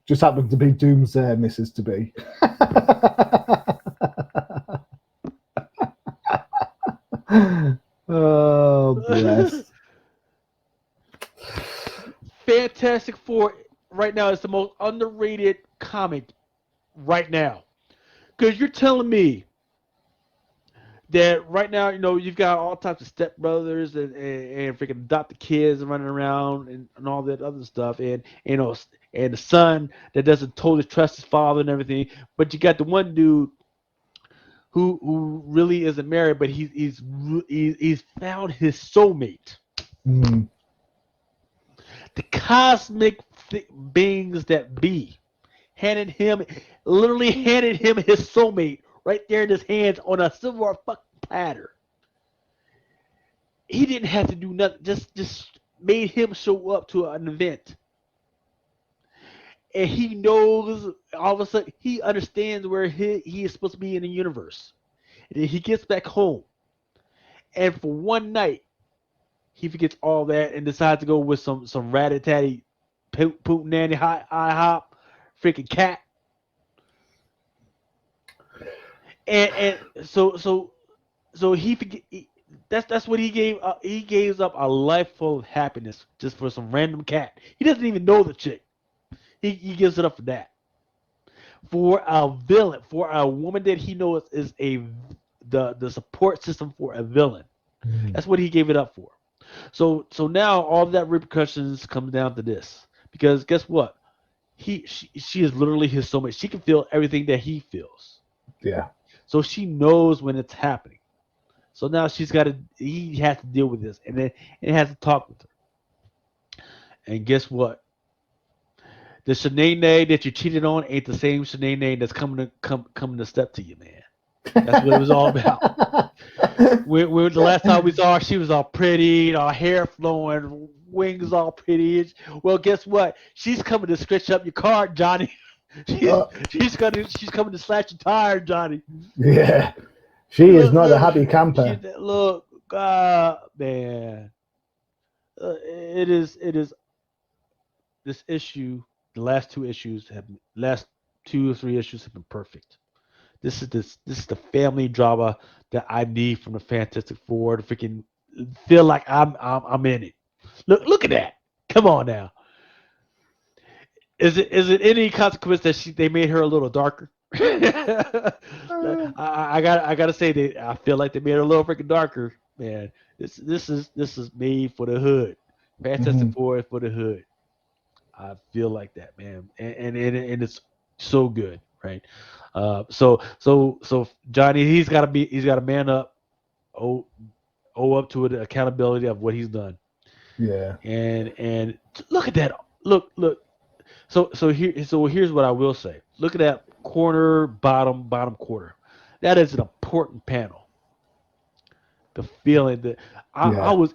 Just happened to be Doom's missus to be. Oh, bless. Fantastic Four right now is the most underrated comic right now. Because you're telling me that right now, you've got all types of stepbrothers and freaking adopted kids running around and all that other stuff, and and the son that doesn't totally trust his father and everything, but you got the one dude who really isn't married, but he's found his soulmate. Mm. The cosmic beings that be literally handed him his soulmate right there in his hands on a silver fucking platter. He didn't have to do nothing, just made him show up to an event. And he knows, all of a sudden, he understands where he is supposed to be in the universe. And he gets back home, and for one night, he forgets all that and decides to go with some rat-a-tatty, poop nanny, IHOP, freaking cat. And so he forget. That's what he gave. He gave up a life full of happiness just for some random cat. He doesn't even know the chick. He gives it up for that. For a villain, for a woman that he knows is the support system for a villain. That's what he gave it up for. So now all of that repercussions come down to this. Because guess what? She is literally his soulmate. She can feel everything that he feels. Yeah. So she knows when it's happening. So now he has to deal with this, and then he has to talk with her. And guess what? The Shanae that you cheated on ain't the same Shanae that's coming to step to you, man. That's what it was all about. The last time we saw her, she was all pretty, all hair flowing, wings all pretty. Well, guess what? She's coming to scratch up your car, Johnny. She's coming to slash your tire, Johnny. Yeah. She is not a happy camper. Look, man. It is this issue. The last 2 or 3 issues have been perfect. This is the family drama that I need from the Fantastic Four to freaking feel like I'm in it. Look at that. Come on now. Is it any consequence that they made her a little darker? I gotta say I feel like they made her a little freaking darker, man. This is made for the hood. Fantastic Four is for the hood. I feel like that, man, and it's so good, right? So Johnny, he's got to man up, owe up to the accountability of what he's done. Yeah. And look at that. Look. So here's what I will say. Look at that bottom quarter. That is an important panel. The feeling that I was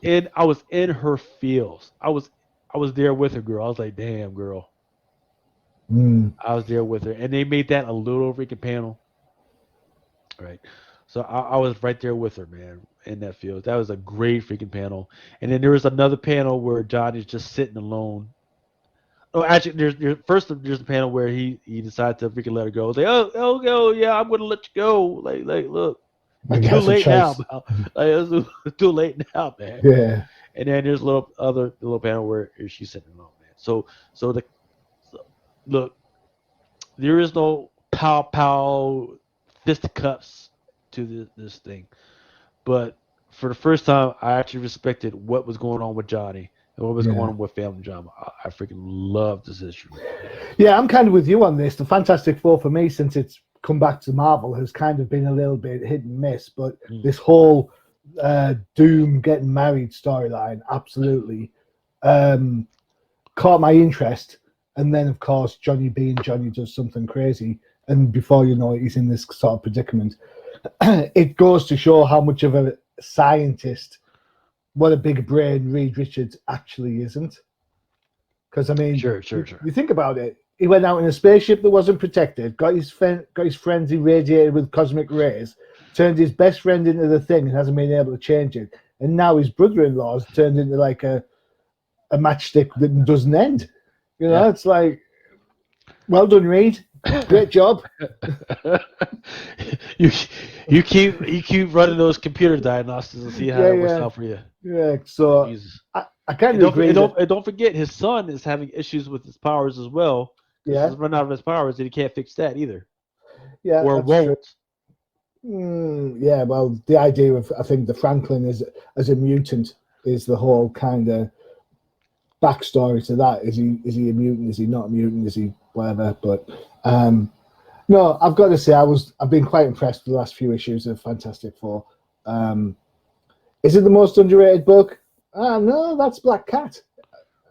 in her feels. I was there with her, girl. I was like, damn, girl. I was there with her, and they made that a little freaking panel, right? So I was right there with her, man, in that field. That was a great freaking panel. And then there was another panel where Johnny's just sitting alone. Oh, actually, there's the panel where he decided to freaking let her go. Like, oh, yeah, I'm gonna let you go. Like, look, it's too late now, pal. Like, it's too late now, man. Yeah. And then there's a little panel where she's sitting alone, man. Look, there is no pow fisticuffs to this thing, but for the first time, I actually respected what was going on with Johnny and what was going on with family drama. I freaking love this issue. Yeah, I'm kind of with you on this. The Fantastic Four, for me, since it's come back to Marvel, has kind of been a little bit hit and miss. But this whole Doom getting married storyline absolutely caught my interest. And then, of course, Johnny does something crazy. And before you know it, he's in this sort of predicament. It goes to show how much of a scientist, what a big brain Reed Richards actually isn't. Because, I mean, Sure. You think about it. He went out in a spaceship that wasn't protected, got his friends irradiated with cosmic rays, turned his best friend into the Thing and hasn't been able to change it. And now his brother-in-law's turned into like a matchstick that doesn't end. You know, It's like, well done, Reed. Great job. you keep running those computer diagnostics and see how it works out for you. Yeah, so Jesus. I kind of agree. And don't forget, his son is having issues with his powers as well. Yeah, he's run out of his powers, and he can't fix that either. Yeah, or won't. Yeah, well, the idea of I think the Franklin as a mutant is the whole kind of backstory to that. Is he a mutant? Is he not a mutant? Is he whatever? But no, I've got to say I've been quite impressed with the last few issues of Fantastic Four. Is it the most underrated book? No, that's Black Cat.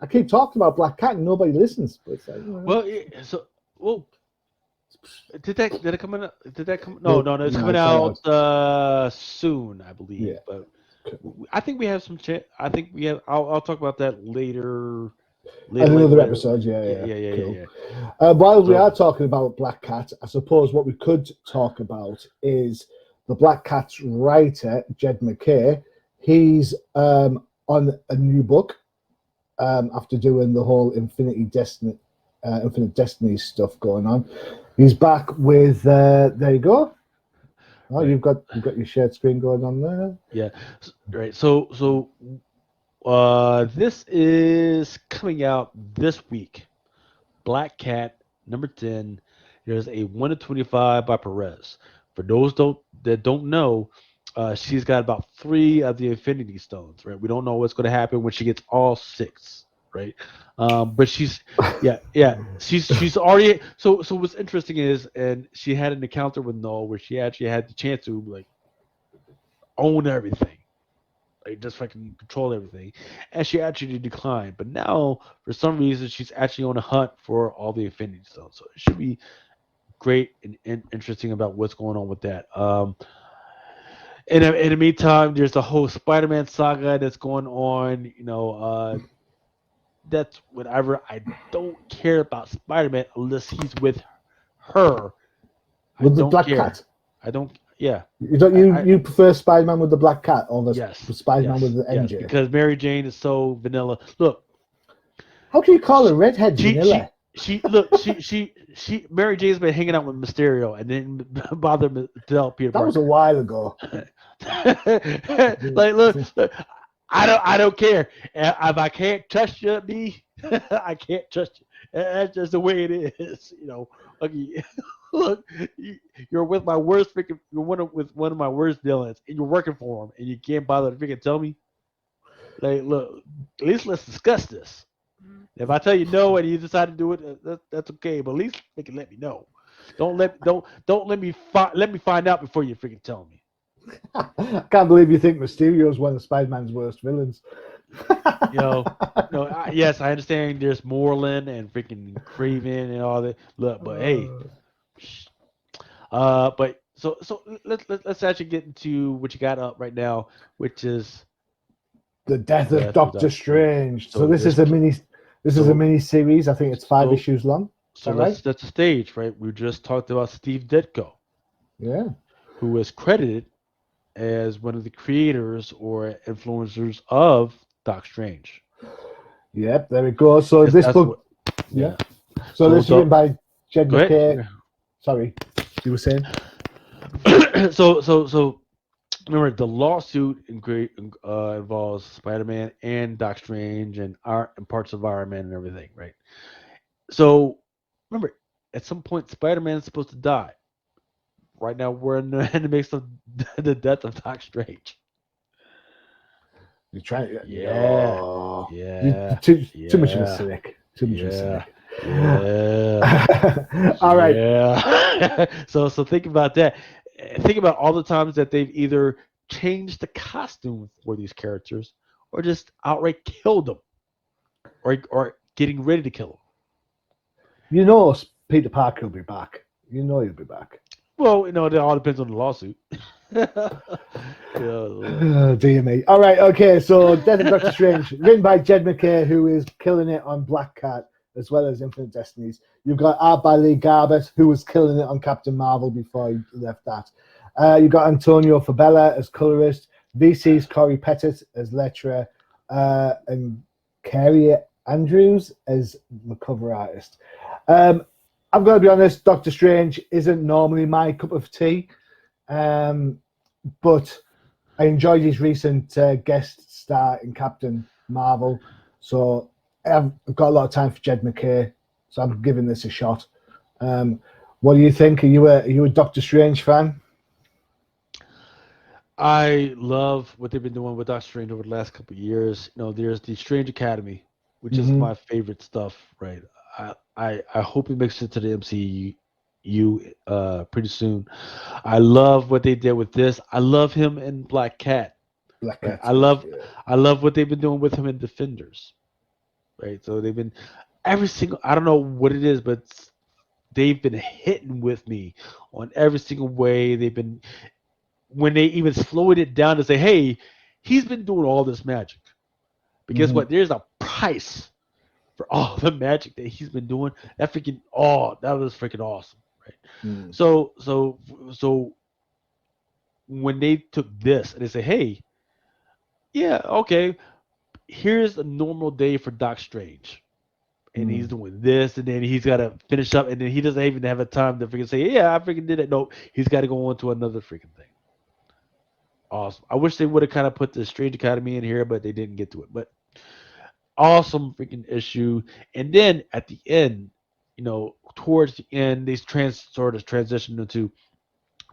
I keep talking about Black Cat and nobody listens. But it's like, did it come out? No, it's coming out soon, I believe. Yeah. But I think we have some. I think we have. I'll talk about that later. Another episode, yeah. While we are talking about Black Cat, I suppose what we could talk about is the Black Cat's writer, Jed McKay, he's on a new book after doing the whole Infinite Destiny stuff going on. He's back with there you go. Oh, Right. you've got your shared screen going on there. Yeah. Right. So this is coming out this week. Black Cat number 10. There's a 1-25 by Perez. For those that don't know, she's got about 3 of the Infinity Stones. Right. We don't know what's going to happen when she gets all 6. Right. But she's she's already. So what's interesting is, and she had an encounter with Null where she actually had the chance to like own everything. Like just fucking control everything, and she actually declined. But now, for some reason, she's actually on a hunt for all the Infinity Stones. So it should be great and interesting about what's going on with that. In the meantime, there's a whole Spider-Man saga that's going on. That's whatever. I don't care about Spider-Man unless he's with her. With I the don't Black care. Cat. I don't. Yeah. You prefer Spider-Man with the Black Cat or the Yes. Spider-Man with the Yes. MJ? Because Mary Jane is so vanilla. Look. How can you call a redhead She vanilla? she Mary Jane's been hanging out with Mysterio and didn't bother to tell Peter That was a Parker. while ago. Like look, I don't care if I can't trust you, me. I can't trust you. That's just the way it is, Okay, look, you're with my worst freaking. With one of my worst villains, and you're working for him, and you can't bother to freaking tell me. Like, look, at least let's discuss this. If I tell you no and you decide to do it, that's okay. But at least freaking let me know. Don't let me find out before you freaking tell me. I can't believe you think Mysterio's one of Spider-Man's worst villains. Yes, I understand. There's Moreland and freaking Craven and all that. Look, but hey, but so let's actually get into what you got up right now, which is The Death of Doctor Strange. So this there's is a mini series. I think it's 5 issues long. So right? that's the stage, right? We just talked about Steve Ditko, Yeah. who is credited as one of the creators or influencers of Doc Strange. Yep, there we go. So Yes, this that's book, yeah. So this is written by Jed Go McKay. ahead. Sorry, you were saying? So remember the lawsuit involves Spider-Man and Doc Strange and parts of Iron Man and everything, right? So remember, at some point Spider-Man is supposed to die. Right now we're in the midst of the death of Doc Strange. You're trying. Yeah. No. Yeah. Too much of a Yeah. cynic. Too much of a cynic. Yeah. All right. Yeah. So think about that. Think about all the times that they've either changed the costume for these characters or just outright killed them or getting ready to kill them. Peter Parker will be back. He'll be back. Well, it all depends on the lawsuit. Oh, dear me. All right, okay. So, Death of Doctor Strange, written by Jed McKay, who is killing it on Black Cat as well as Infinite Destinies. You've got art by Lee Garbett, who was killing it on Captain Marvel before he left that. You've got Antonio Fabella as colorist, VC's Corey Pettit as letterer, and Carrie Andrews as the cover artist. I'm going to be honest, Doctor Strange isn't normally my cup of tea. But I enjoyed his recent guest star in Captain Marvel, so I've got a lot of time for Jed McKay, so I'm giving this a shot. What do you think? Are you a Doctor Strange fan? I love what they've been doing with Doctor Strange over the last couple of years. There's the Strange Academy, which is my favorite stuff. Right. I hope it makes it to the MCU pretty soon. I love what they did with this. I love him in Black Cat. Right? I love what they've been doing with him in Defenders. Right. So they've been I don't know what it is, but they've been hitting with me on every single way. They've been when they even slowed it down to say, hey, he's been doing all this magic. But guess what? There's a price for all the magic that he's been doing. That was freaking awesome. Right. So when they took this and they say, hey, yeah, okay, here's a normal day for Doc Strange. And he's doing this, and then he's got to finish up, and then he doesn't even have a time to freaking say, yeah, I freaking did it. Nope, he's got to go on to another freaking thing. Awesome. I wish they would have kind of put the Strange Academy in here, but they didn't get to it. But awesome freaking issue. And then at the end, towards the end, they sort of transition into,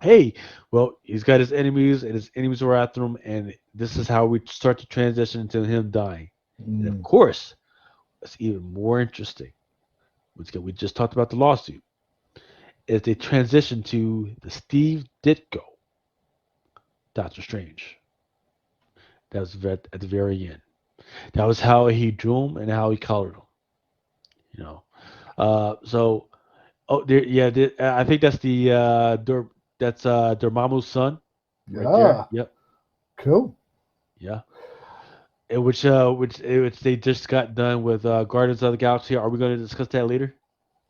hey, well, he's got his enemies, and his enemies are after him, and this is how we start to transition into him dying. And of course, what's even more interesting, which we just talked about the lawsuit, is they transition to the Steve Ditko Doctor Strange. That was at the very end. That was how he drew him and how he colored him. So, there, yeah, I think that's the Dormammu's son, right there. Yep. Cool. Yeah. Which they just got done with Guardians of the Galaxy. Are we going to discuss that later?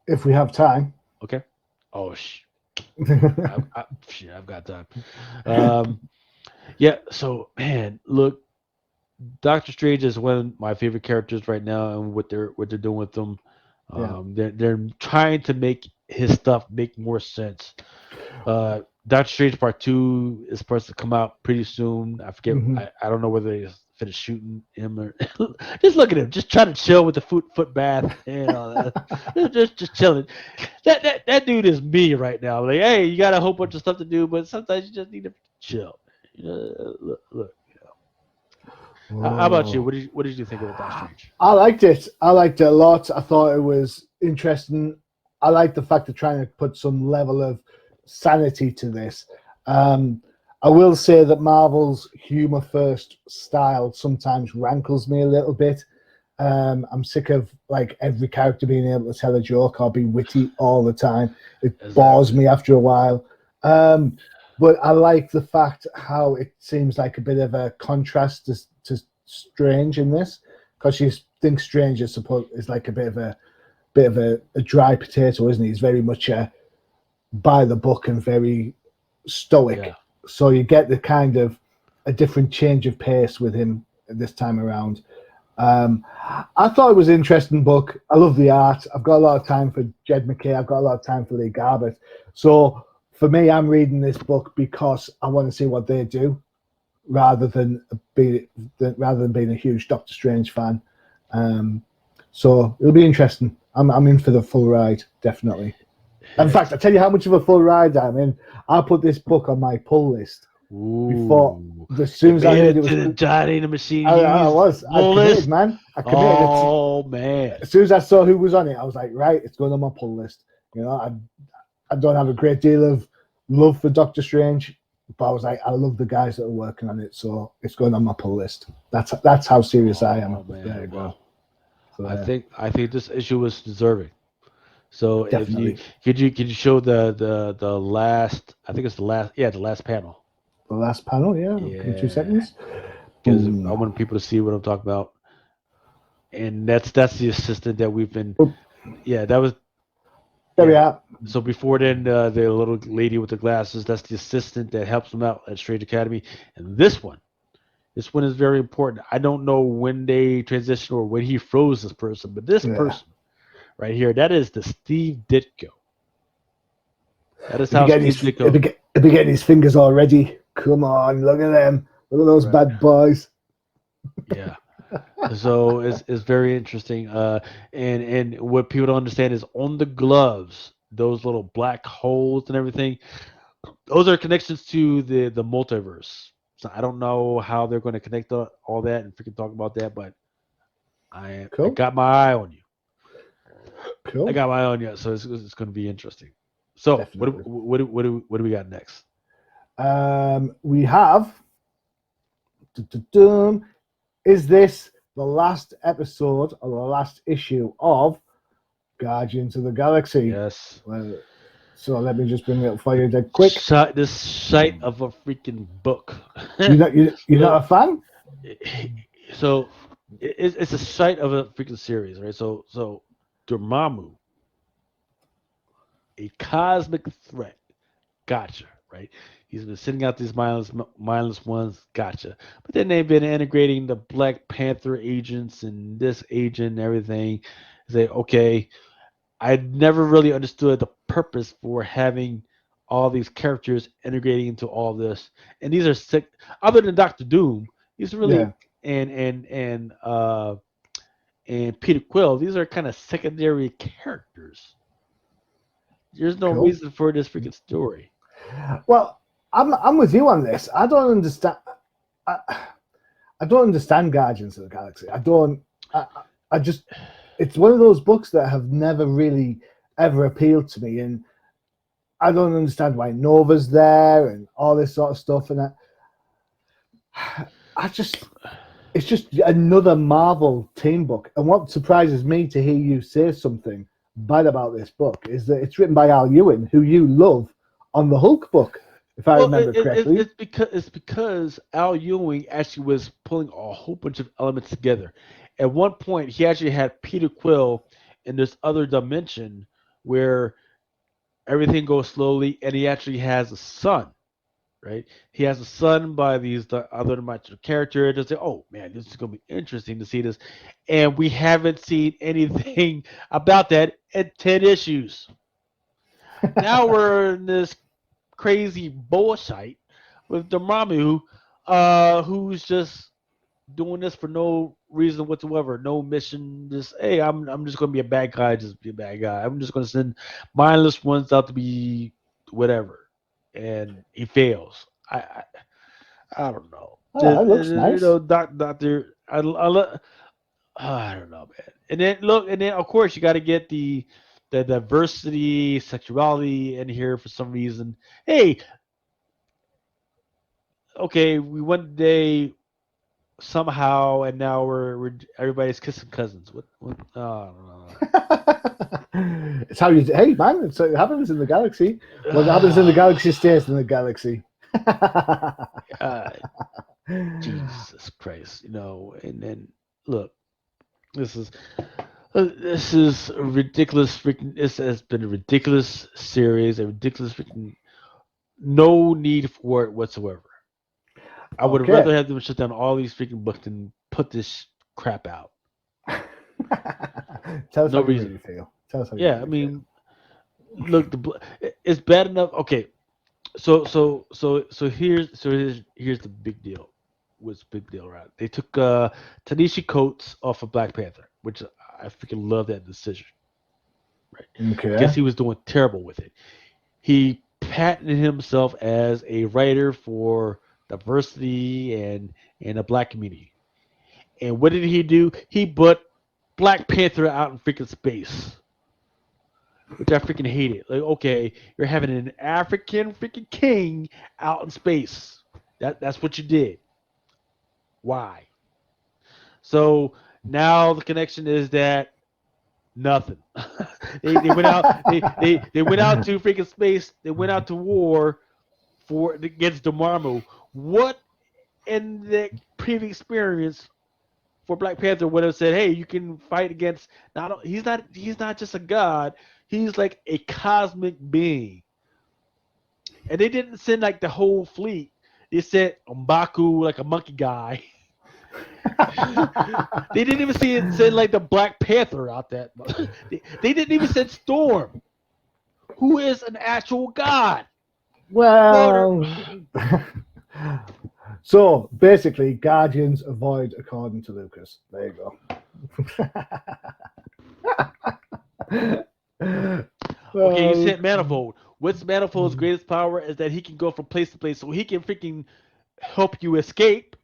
If we have time. Okay. Oh I've got time. Yeah. So man, look, Doctor Strange is one of my favorite characters right now, and what they're doing with them. They're trying to make his stuff make more sense. Doctor Strange Part 2 is supposed to come out pretty soon. I forget. I don't know whether they finished shooting him or just look at him, just trying to chill with the foot bath and all that. just chilling. That dude is me right now. Like, hey, you got a whole bunch of stuff to do, but sometimes you just need to chill. Look. How about you? What did you think of Doctor Strange? I liked it. I liked it a lot. I thought it was interesting. I like the fact of trying to put some level of sanity to this. I will say that Marvel's humor first style sometimes rankles me a little bit. I'm sick of like every character being able to tell a joke or be witty all the time. It bores me after a while. But I like the fact how it seems like a bit of a contrast to Strange in this, because you think Strange is like a bit of a dry potato, isn't he? He's very much by the book and very stoic. Yeah. So you get the kind of a different change of pace with him this time around. I thought it was an interesting book. I love the art. I've got a lot of time for Jed McKay. I've got a lot of time for Lee Garbett. So for me, I'm reading this book because I want to see what they do, rather than being a huge Doctor Strange fan. So it'll be interesting. I'm in for the full ride, definitely. In fact, I tell you how much of a full ride I'm in. I'll put this book on my pull list. Before, as soon as I heard it was the Johnny the Machine. I committed, man. I committed. Oh man! As soon as I saw who was on it, I was like, right, it's going on my pull list. I don't have a great deal of love for Doctor Strange, but I was like, I love the guys that are working on it, so it's going on my pull list. That's how serious I am. There you go. So, I think this issue was deserving. So definitely. Could you show the last? I think it's the last panel. The last panel, yeah. In 2 seconds. Because I want people to see what I'm talking about. And that's the assistant that we've been. Yeah, that was. There we are. So before then, the little lady with the glasses, that's the assistant that helps him out at Strange Academy. And this one is very important. I don't know when they transition or when he froze this person, but this person right here, that is the Steve Ditko. That is how Steve Ditko. He'll be getting his fingers already. Come on, look at them. Look at those bad boys. Yeah. So it's very interesting. And what people don't understand is on the gloves, those little black holes and everything, those are connections to the multiverse. So I don't know how they're going to connect all that and freaking talk about that, but I got my eye on you. Cool. I got my eye on you, so it's going to be interesting. So what do we got next? We have. Is this the last episode or the last issue of Guardians of the Galaxy? Yes. So let me just bring it up for you dead quick. This shite of a freaking book. You're not a fan? So it's a shite of a freaking series, right? So Dormammu, a cosmic threat. Gotcha. right? He's been sending out these mindless ones, gotcha. But then they've been integrating the Black Panther agents and this agent and everything. Say, okay, I never really understood the purpose for having all these characters integrating into all this. And these are sick. Other than Doctor Doom, these really Yeah. and and Peter Quill. These are kind of secondary characters. There's no Cool. reason for this freaking story. Well, I'm with you on this. I don't understand. I, I don't understand Guardians of the Galaxy. I don't. I just. It's one of those books that have never really ever appealed to me, and I don't understand why Nova's there and all this sort of stuff. And I just. It's just another Marvel team book. And what surprises me to hear you say something bad about this book is that it's written by Al Ewing, who you love on the Hulk book, if I remember correctly. It's because Al Ewing actually was pulling a whole bunch of elements together. At one point, he actually had Peter Quill in this other dimension where everything goes slowly, and he actually has a son. Right, he has a son by the other dimensional character. Just say, oh man, this is gonna be interesting to see this, and we haven't seen anything about that in 10 issues. Now we're in this crazy bullshit with Dormammu, who's just doing this for no reason whatsoever, no mission. Just hey, I'm just gonna be a bad guy, just be a bad guy. I'm just gonna send mindless ones out to be whatever, and he fails. I don't know. Oh, it looks nice. Doctor. I don't know, man. And then of course you got to get the diversity, sexuality in here for some reason. Hey, okay, we went today somehow, and now we're everybody's kissing cousins. What? Oh, I don't know. It's how you. Hey, man, it happens in the galaxy. What happens in the galaxy stays in the galaxy. Jesus Christ, and then look, this is a ridiculous freaking. This has been a ridiculous series, a ridiculous freaking. No need for it whatsoever. I would rather have them shut down all these freaking books than put this crap out. Tell us No how reason. you really feel. Tell us how Yeah, you I really mean, look, it's bad enough. Okay, so here's the big deal. What's the big deal, right? They took Ta-Nehisi Coates off of Black Panther, which I freaking love that decision. Right? feel. Okay. Because he was doing terrible with it. He patented himself as a writer for diversity and the black community. And what did he do? He put Black Panther out in freaking space, which I freaking hated. Like, okay, you're having an African freaking king out in space. That's what you did. Why? So now the connection is that nothing. they went out. They went out to freaking space. They went out to war against Dormammu. What in the previous experience for Black Panther would have said, "Hey, you can fight against." He's not just a god. He's like a cosmic being. And they didn't send like the whole fleet. They sent M'Baku, like a monkey guy. They didn't even send like the Black Panther out that much. They didn't even send Storm, who is an actual god. Well, so basically, Guardians avoid according to Lucas. There you go. Okay, you said Manifold. What's Manifold's greatest power is that he can go from place to place, so he can freaking help you escape,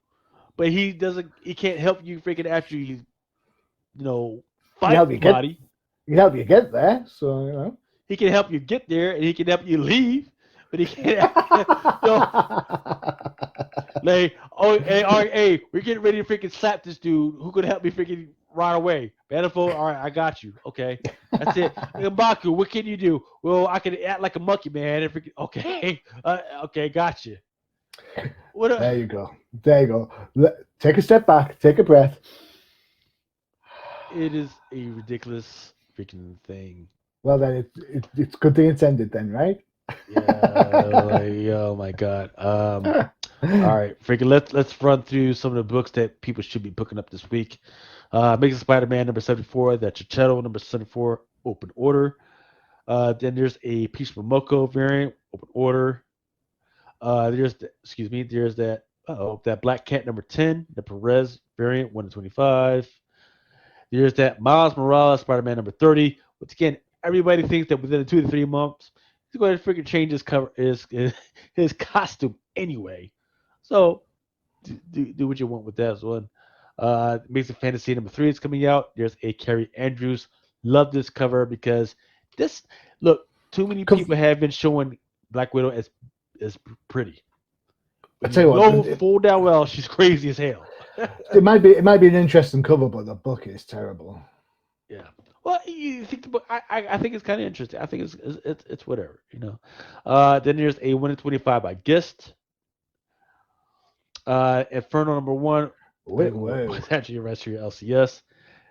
but he can't help you freaking after you fight somebody. He can help you get there, so He can help you get there, and he can help you leave, but he can't. Like, hey, we're getting ready to freaking slap this dude. Who could help me freaking right away? Manifold, all right, I got you. Okay, that's it. M'Baku, what can you do? Well, I can act like a monkey, man. And freaking, okay, okay, got you. There you go. There you go. Take a step back. Take a breath. It is a ridiculous freaking thing. Well, then it's good thing it's ended then, right? Yeah, like, oh my God. All right, freaking let's run through some of the books that people should be picking up this week. Amazing Spider-Man number 74, the Chichetto number 74, open order. Then there's a Peach Momoko variant, open order. There's that Black Cat number 10, the Perez variant, 1 to 25. There's that Miles Morales Spider-Man number 30, which again, everybody thinks that within the 2 to 3 months, he's going to freaking change his cover his costume anyway. So do what you want with that as well. Amazing Fantasy number 3 is coming out. There's a Carrie Andrews. Love this cover because this look, too many Cause people have been showing Black Widow as pretty. I When tell you you what, know full down well she's crazy as hell. it might be an interesting cover, but the book is terrible. Yeah. Well, you think the book? I think it's kind of interesting. I think it's whatever, you know. Then there's a 1 in 25 by Gist. Inferno number 1. Wait, Depending on whoa. what's actually the rest of your LCS.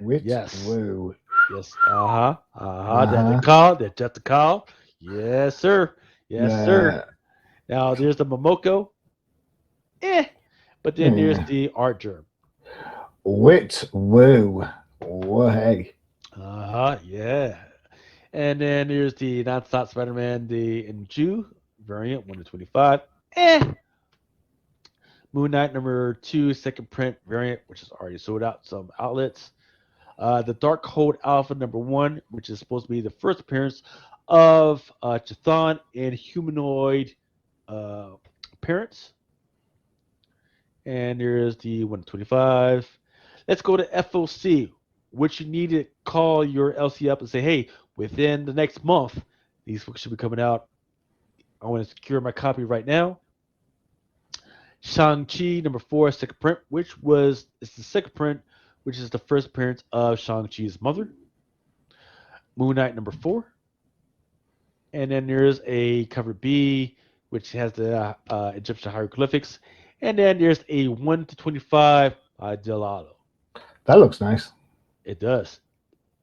Wait, Yes. whoa. Yes. Uh-huh. Uh-huh. That's the Uh-huh. call. That's just the call. Yes, sir. Yes, sir. Yeah. Now there's the Momoko. Eh. But then there's Yeah. the Art Germ. Wait, whoa. Whoa, hey. Uh-huh. Yeah. And then there's the Nonstop Spider-Man, the Inju variant, 1 to 25. Eh. Moon Knight number 2, second print variant, which is already sold out some outlets. The Darkhold Alpha number 1, which is supposed to be the first appearance of Chthon in humanoid appearance. And there's the 125. Let's go to FOC, which you need to call your LC up and say, hey, within the next month, these books should be coming out. I want to secure my copy right now. Shang-Chi number 4, second print, it's the second print, which is the first appearance of Shang-Chi's mother. Moon Knight number 4. And then there's a cover B, which has the Egyptian hieroglyphics. And then there's a 1 to 25 by Delalo. That looks nice. It does.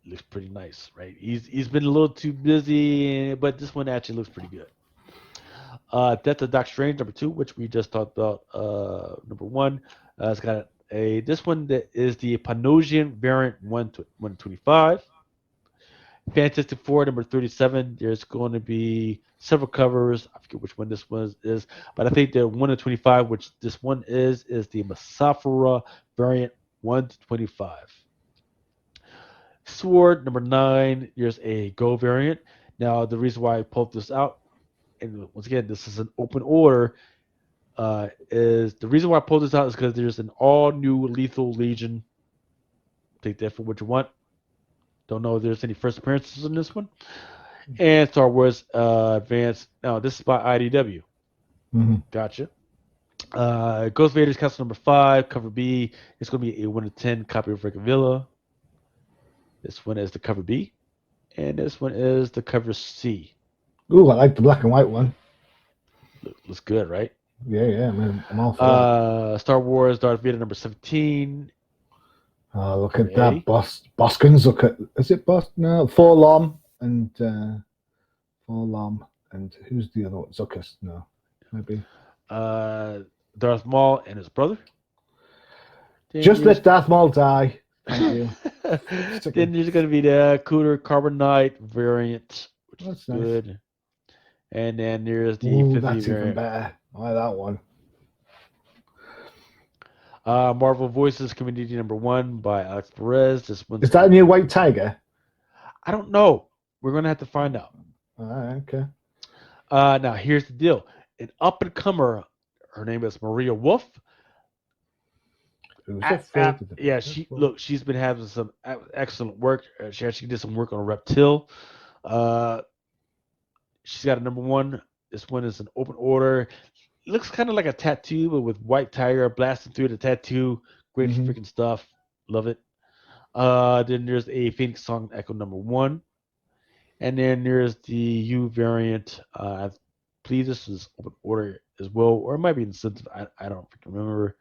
It looks pretty nice, right? He's been a little too busy, but this one actually looks pretty good. Death of Doc Strange number 2, which we just talked about. Number 1, it's got this one that is the Panosian variant 1 to 125. Fantastic Four number 37. There's going to be several covers. I forget which one this one is, but I think the 1 to 25, which this one is the Masafara variant 1 to 25. Sword number 9. There's a Go variant. Now the reason why I pulled this out, and once again, this is an open order. Is the reason why I pulled this out is because there's an all new Lethal Legion. Take that for what you want. Don't know if there's any first appearances in this one. And Star Wars Advance. Now, this is by IDW. Mm-hmm. Gotcha. Ghost Vader's Castle number 5, cover B. It's going to be a 1 to 10 copy of Rick Villa. This one is the cover B. And this one is the cover C. Ooh, I like the black and white one. Looks good, right? Yeah, man. I'm all for Star Wars Darth Vader number 17. Oh, look at that. Boskins. Look at, is it Boston? No, Forlom and who's the other one? Zuckus? No, maybe. Darth Maul and his brother. Just let Darth Maul die. Thank you. Then there's going to be the Cooter Carbonite variant, which That's is nice. good. And then there's the Ooh, 50 that's even variant. better. I like that one. Marvel Voices Community number 1 by Alex Perez. This one's Is that a new White Tiger? I don't know. We're going to have to find out. All right, okay. Now, here's the deal. An up-and-comer, her name is Maria Wolf. Yeah, she's been having some excellent work. She actually did some work on Reptile. She's got a number 1. This one is an open order. It looks kind of like a tattoo, but with White Tiger blasting through the tattoo. Great freaking stuff. Love it. Then there's a Phoenix Song Echo number 1. And then there's the U variant. I believe this is open order as well, or it might be incentive. I don't freaking remember.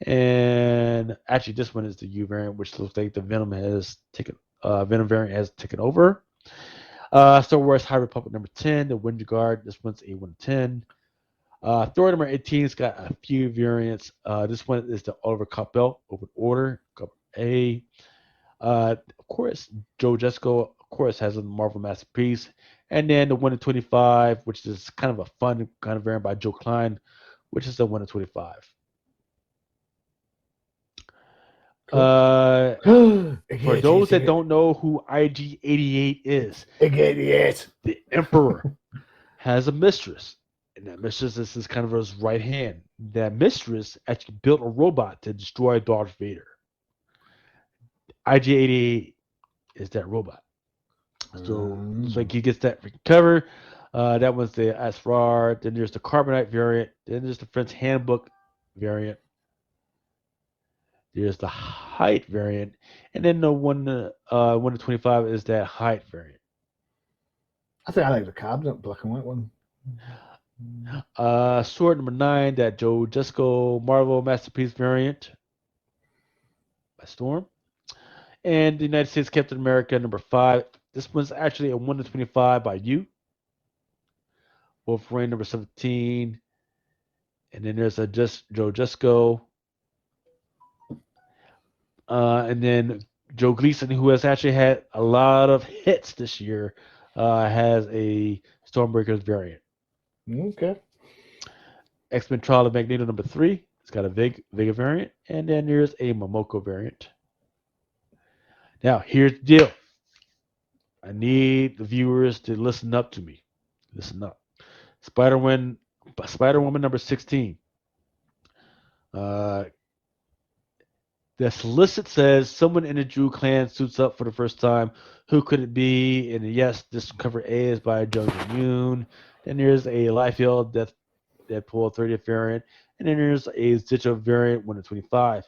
And actually, this one is the U variant, which looks like the Venom variant has taken over. Star Wars High Republic number 10, the Winter Guard. This one's a 110. Thor number 18's got a few variants. This one is the Oliver Coppel Open Order, Cup A. Of course, Joe Jesco, of course, has a Marvel Masterpiece. And then the 1 in 25, which is kind of a fun kind of variant by Joe Klein, which is the 1 in 25. For those that don't know who IG-88 is, idiot. the Emperor has a mistress, and that mistress is kind of his right hand. That mistress actually built a robot to destroy Darth Vader. IG-88 is that robot. So it's like he gets that freaking cover. That was the Asrar. Then there's the Carbonite variant. Then there's the Friend's Handbook variant. There's the height variant, and then the 1 to 25 is that height variant. I think I like the cabinet black and white one. Sword number 9, that Joe Jesco Marvel Masterpiece variant by Storm. And the United States Captain America number 5. This one's actually a 1 to 25 by you. Wolverine number 17. And then there's a Joe Jesco. And then Joe Gleason, who has actually had a lot of hits this year, has a Stormbreakers variant. Okay. X-Men Trial of Magneto number 3. It's got a Vega variant. And then there's a Momoko variant. Now, here's the deal. I need the viewers to listen up to me. Listen up. Spider-Woman number 16. The solicit says someone in the Drew clan suits up for the first time. Who could it be? And yes, this cover A is by Jones and Yoon. Then there's a Liefeld Deadpool 30th variant. And then there's a Zitcho variant 1 to 25.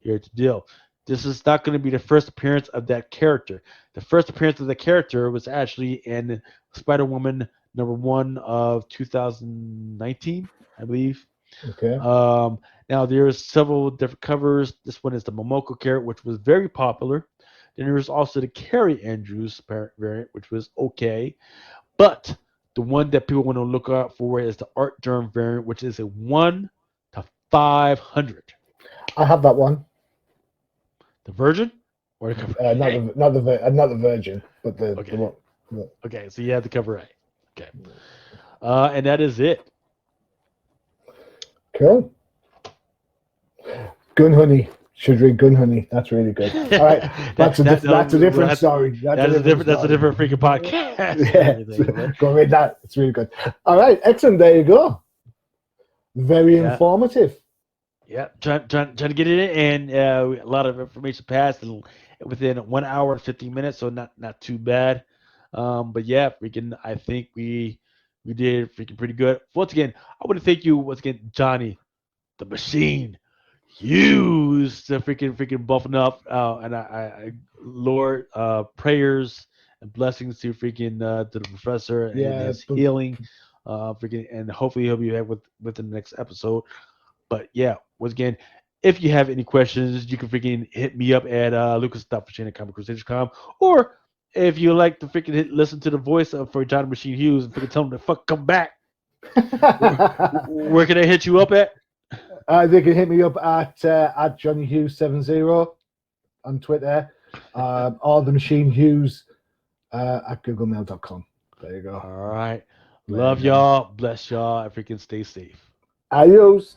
Here's the deal. This is not going to be the first appearance of that character. The first appearance of the character was actually in Spider-Woman number 1 of 2019, I believe. Okay. Now there's several different covers. This one is the Momoko character, which was very popular. Then there's also the Carrie Andrews variant, which was okay. But the one that people want to look out for is the Art Germ variant, which is a 1 to 500. I have that one. The Virgin or the cover? Not the Virgin, but the Okay. one. Okay, so you have the cover A. Okay. And that is it. Cool. Gun Honey. Should read Gun Honey. That's really good. All right. That's a different story. That's a different freaking podcast. Yeah. Go read that. It's really good. All right. Excellent. There you go. Very informative. Yeah, trying to get it in, and a lot of information passed within 1 hour and 15 minutes, so not too bad. But yeah, I think we did freaking pretty good. Once again, I want to thank you once again, Johnny, the Machine, Hughes, the freaking buffing up, and I Lord, prayers and blessings to freaking to the professor and his healing, and hopefully he'll be back within the next episode. But yeah, once again, if you have any questions, you can freaking hit me up at lucas.fashane@comiccrusaders.com, or if you like to freaking listen to the voice for John Machine Hughes and freaking tell him to fuck come back, where can I hit you up at? They can hit me up at Johnny Hughes 70 on Twitter, or the Machine Hughes at googlemail.com. There you go. All right. Love y'all. Bless y'all. And freaking stay safe. Adios.